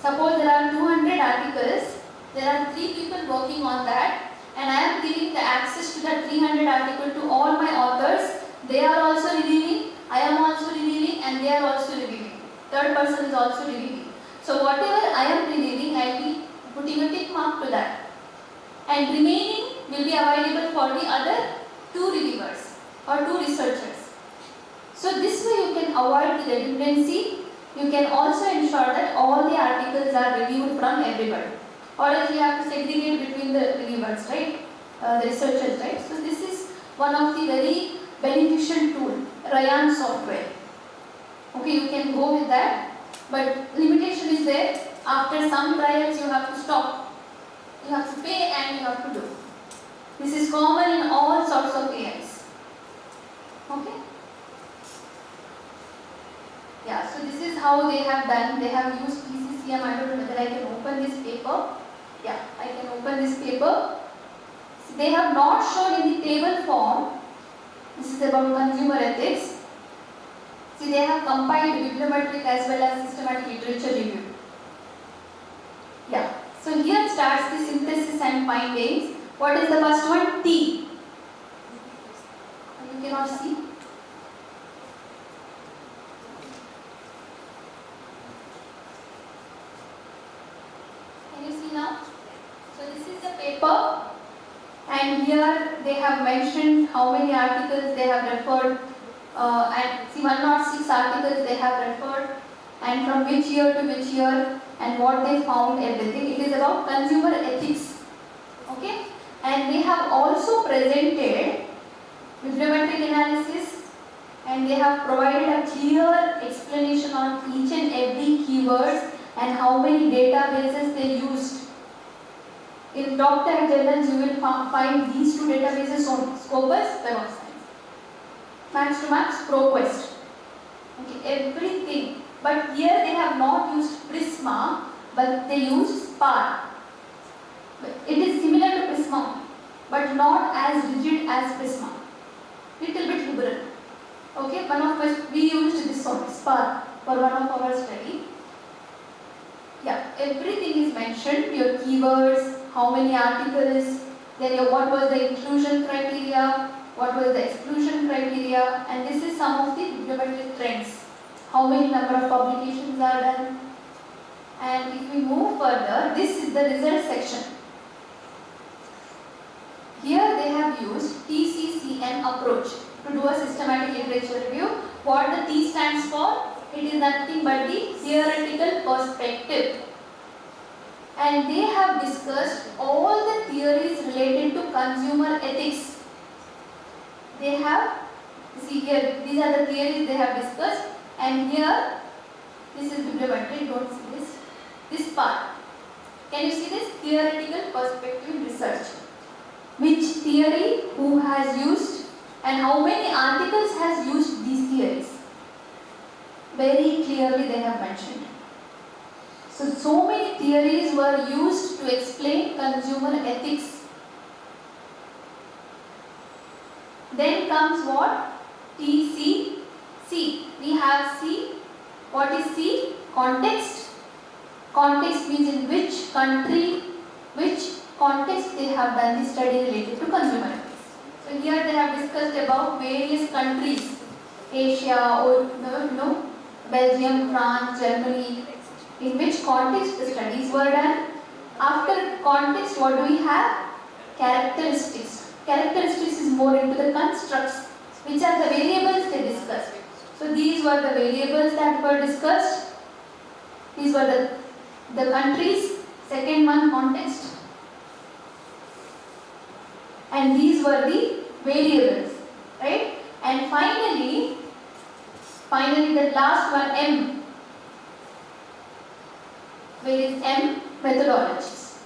Suppose there are 200 articles, there are 3 people working on that, and I am giving the access to that 300 article to all my authors. They are also reviewing, I am also reviewing, and they are also reviewing. Third person is also reviewing. So whatever I am reviewing, I will be putting a tick mark to that. And remaining will be available for the other 2 reviewers or 2 researchers. So this way you can avoid the redundancy. You can also ensure that all the articles are reviewed from everybody. Or else you have to segregate between the reviewers, right? The researchers, right? So this is one of the very beneficial tool, Rayan software. Okay, you can go with that, but limitation is there. After some trials, you have to stop. You have to pay and you have to do. This is common in all sorts of AIs. Okay? Yeah, so this is how they have done. They have used PCCM. I don't know whether I can open this paper. Yeah, I can open this paper. So they have not shown in the table form. This is about consumer ethics. See, they have compiled bibliometric as well as systematic literature review. Yeah. So here starts the synthesis and findings. What is the first one? T. You cannot see. Can you see now? So this is the paper, and here they have mentioned how many articles they have referred, and see 106 articles they have referred, and from which year to which year, and what they found, everything. It is about consumer ethics. Okay? And they have also presented bibliometric analysis, and they have provided a clear explanation on each and every keywords and how many databases they used. In top 10 journals, you will find these two databases on Scopus, Web of Science. Max to Max, ProQuest. Okay, everything. But here they have not used Prisma, but they used SPAR. It is similar to Prisma, but not as rigid as Prisma. Little bit liberal. Okay, one of us, we used this one, SPAR, for one of our study. Yeah, everything is mentioned, your keywords, how many articles, then your, what was the inclusion criteria, what was the exclusion criteria, and this is some of the bibliometric trends. How many number of publications are done. And if we move further, this is the result section. Here they have used TCCM approach to do a systematic literature review. What the T stands for? It is nothing but the theoretical perspective. And they have discussed all the theories related to consumer ethics. They have, see here, these are the theories they have discussed, and here, this is bibliometric, don't see this part. Can you see this? Theoretical perspective research. Which theory, who has used, and how many articles has used these theories. Very clearly they have mentioned. So many theories were used to explain consumer ethics. Then comes what? TCC. We have C. What is C? Context. Context means in which country, which context they have done the study related to consumer ethics. So here they have discussed about various countries, Asia, or Belgium, France, Germany, in which context the studies were done. After context, what do we have? Characteristics. Characteristics is more into the constructs, which are the variables they discussed. So these were the variables that were discussed. These were the countries. Second one, context. And these were the variables, right? And finally the last one, M. Where is M? Methodologies.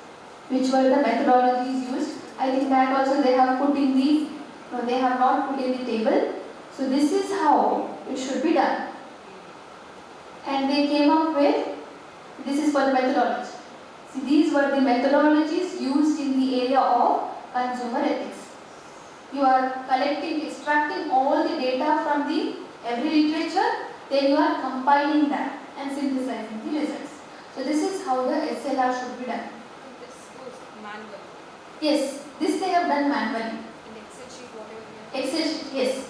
Which were the methodologies used? I think that also they have put in the, no, they have not put in the table. So this is how it should be done. And they came up with, this is for the methodology. See, these were the methodologies used in the area of consumer ethics. You are collecting, extracting all the data from the every literature, then you are compiling that and synthesizing the results. So this is how the SLR should be done.
This was manual.
Yes, this they have done manually.
In Excel sheet, whatever we have.
Excel sheet, yes.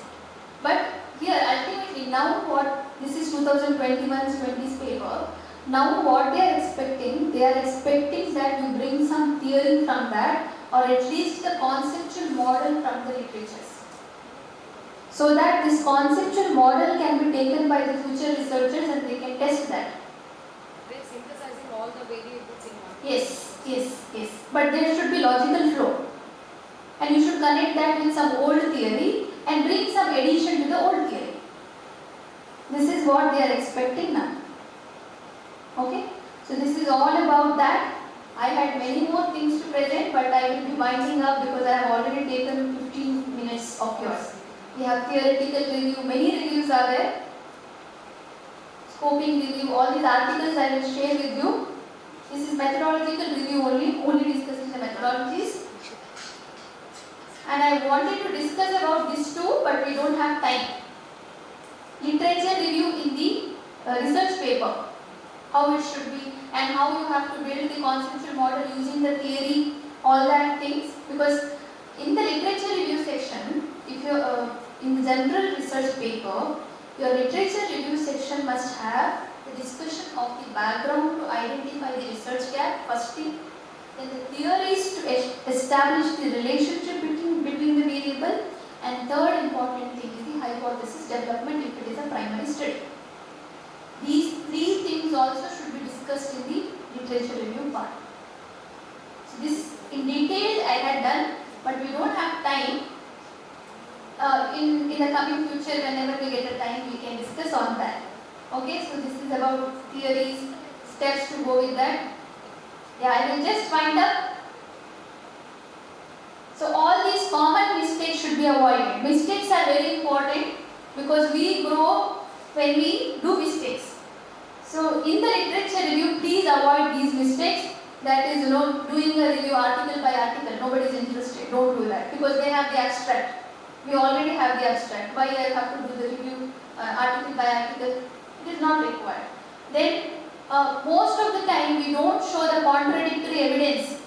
But here ultimately now what, this is 2021-20's paper. Now what they are expecting that you bring some theory from that, or at least the conceptual model from the literatures. So that this conceptual model can be taken by the future researchers and they can test that.
They're synthesizing all the variables in one.
Yes. But there should be logical flow. and you should connect that with some old theory and bring some addition to the old theory. This is what they are expecting now. Okay, so this is all about that. I had many more things to present, but I will be winding up because I have already taken 15 minutes of yours. We have theoretical review, many reviews are there. Scoping review, all these articles I will share with you. This is methodological review only discussing the methodologies. And I wanted to discuss about this too, but we don't have time. Literature review in the research paper, how it should be and how you have to build the conceptual model using the theory, all that things. Because in the literature review section, if you in the general research paper, your literature review section must have the discussion of the background to identify the research gap, first thing. Then the theories to establish the relationship between the variable, and third important thing is the hypothesis development if it is a primary study. These three things also should be discussed in the literature review part. So this in detail I had done, but we don't have time. In the coming future, whenever we get a time, we can discuss on that. Okay, so this is about theories, steps to go with that. Yeah, I will just wind up. So all these common mistakes should be avoided. Mistakes are very important because we grow when we do mistakes. So in the literature review, please avoid these mistakes. That is, doing a review article by article. Nobody is interested. Don't do that because they have the abstract. We already have the abstract. Why I have to do the review article by article? It is not required. Then most of the time we don't show the contradictory evidence.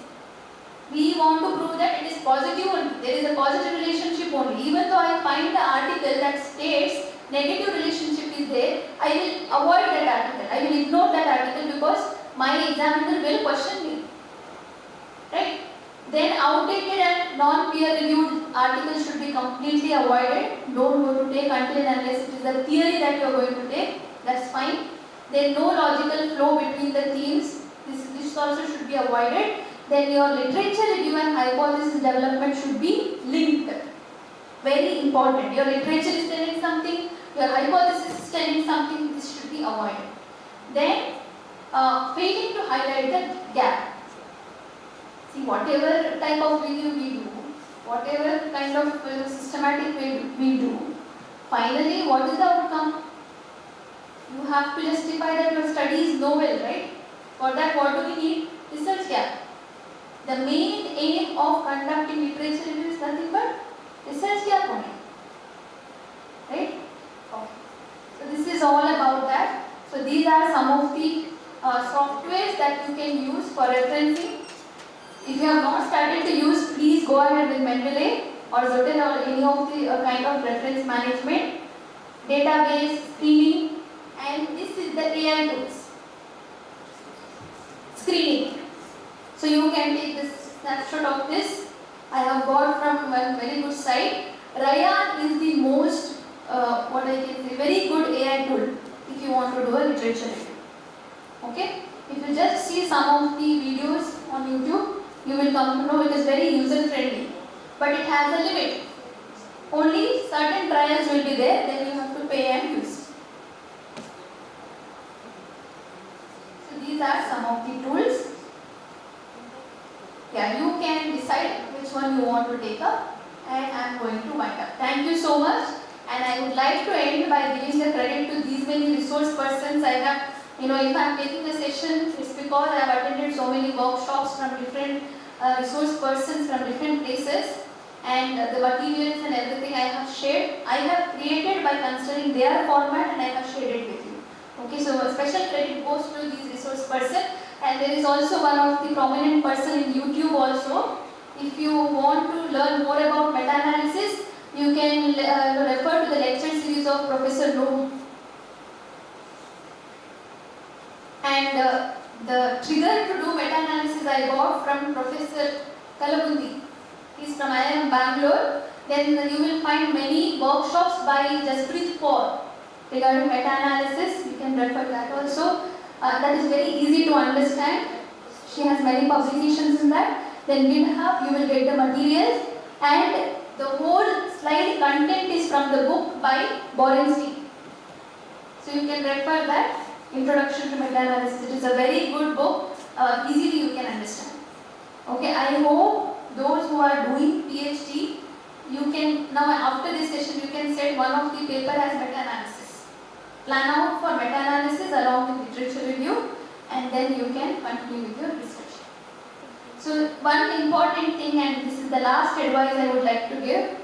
We want to prove that it is positive only. There is a positive relationship only. Even though I find the article that states negative relationship is there, I will avoid that article. I will ignore that article because my examiner will question me. Right? Then outdated and non-peer reviewed articles should be completely avoided. Don't go to take until and unless it is the theory that you are going to take. That's fine. Then no logical flow between the themes. This also should be avoided. Then your literature review and hypothesis development should be linked. Very important. Your literature is telling something, your hypothesis is telling something, this should be avoided. Then failing to highlight the gap. See, whatever type of review we do, whatever kind of systematic way we do, finally what is the outcome? You have to justify that your study is novel, right? For that, what do we need? Research gap. The main aim of conducting literature review is nothing but research gap only. Right? Okay. So this is all about that. So these are some of the softwares that you can use for referencing. If you have not started to use, please go ahead with Mendeley or Zotel or any of the kind of reference management, database, screening, and this is the AI tools. Screening. So you can take this snapshot of this. I have got from one very good site. Ryan is the most, very good AI tool if you want to do a literature review. Okay? If you just see some of the videos on YouTube, you will come to know it is very user friendly. But it has a limit. Only certain trials will be there, then you have to pay and use. So these are some of the tools. Yeah, you can decide which one you want to take up, and I am going to wind up. Thank you so much, and I would like to end by giving the credit to these many resource persons. I have, if I am taking the session, it's because I have attended so many workshops from different resource persons from different places, and the materials and everything I have shared, I have created by considering their format, and I have shared it with you. Okay, so a special credit goes to these resource persons. And there is also one of the prominent person in YouTube also. If you want to learn more about meta-analysis, you can refer to the lecture series of Professor Noor. And the trigger to do meta-analysis I got from Professor Kalabundi. He is from IIM Bangalore. Then you will find many workshops by Jasprit Kaur regarding meta-analysis. You can refer that also. That is very easy to understand. She has many publications in that. Then GitHub, you will get the materials. and the whole slide content is from the book by Borenstein. So you can refer that, Introduction to Meta-Analysis. It is a very good book, easily you can understand. Okay, I hope those who are doing PhD, you can, now after this session, you can set one of the paper as meta-analysis. Plan out for meta-analysis along with literature review, and then you can continue with your research. So one important thing, and this is the last advice I would like to give,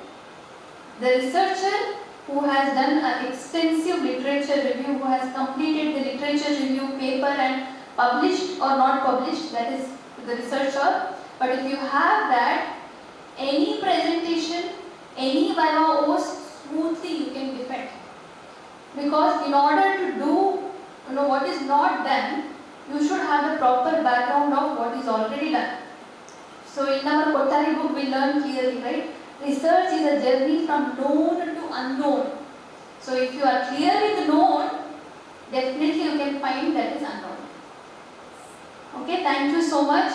the researcher who has done an extensive literature review, who has completed the literature review paper and published or not published, that is the researcher. But if you have that, any presentation, any Viva OS, smoothly you can defend. Because in order to do what is not done, you should have the proper background of what is already done. So in our Kothari book we learn clearly, right? Research is a journey from known to unknown. So if you are clear with the known, definitely you can find that is unknown. Okay, thank you so much.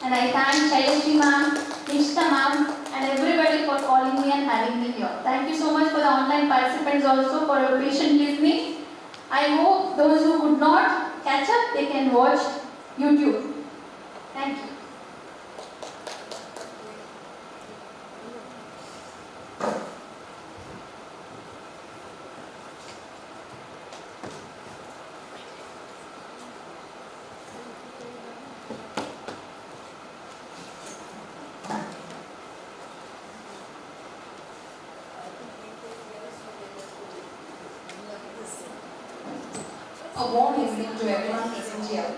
And I thank Shaileshi ma'am, Nishta ma'am, and everybody for calling me and having me here. Thank you so much for the online participants also for your patient listening. I hope those who could not catch up, they can watch YouTube. Thank you.
A warm evening to everyone present here.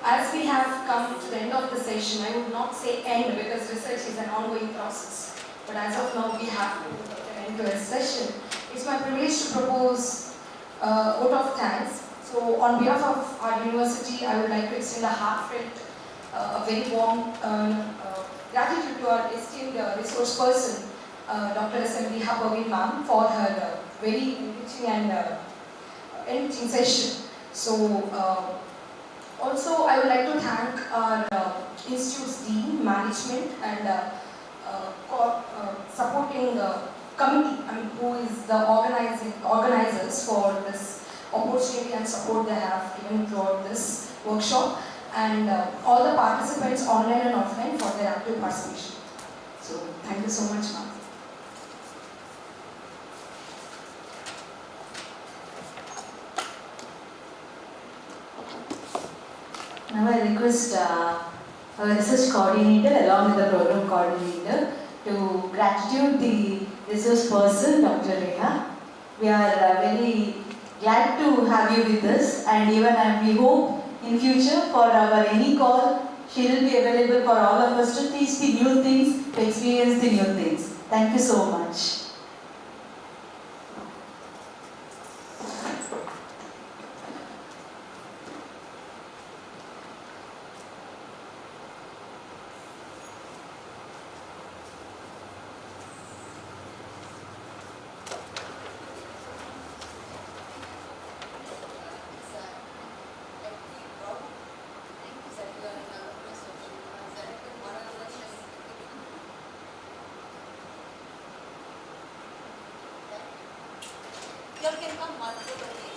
As we have come to the end of the session, I would not say end because research is an ongoing process. But as of now, we have to put an end to a session. It's my privilege to propose a vote of thanks. So on behalf of our university, I would like to extend a heartfelt, a very warm gratitude to our esteemed resource person, Dr. S.M.D. Habawin ma'am, for her very enriching and enriching session. So also I would like to thank our institute's dean, management, and supporting committee, who is the organizers for this opportunity and support they have given throughout this workshop, and all the participants online and offline for their active participation. So thank you so much, ma'am.
Now I request our research coordinator along with the program coordinator to gratitude the resource person, Dr. Reha. We are very glad to have you with us, and even we hope in future for our any call, she will be available for all of us to teach the new things, to experience the new things. Thank you so much.
You all can come one to the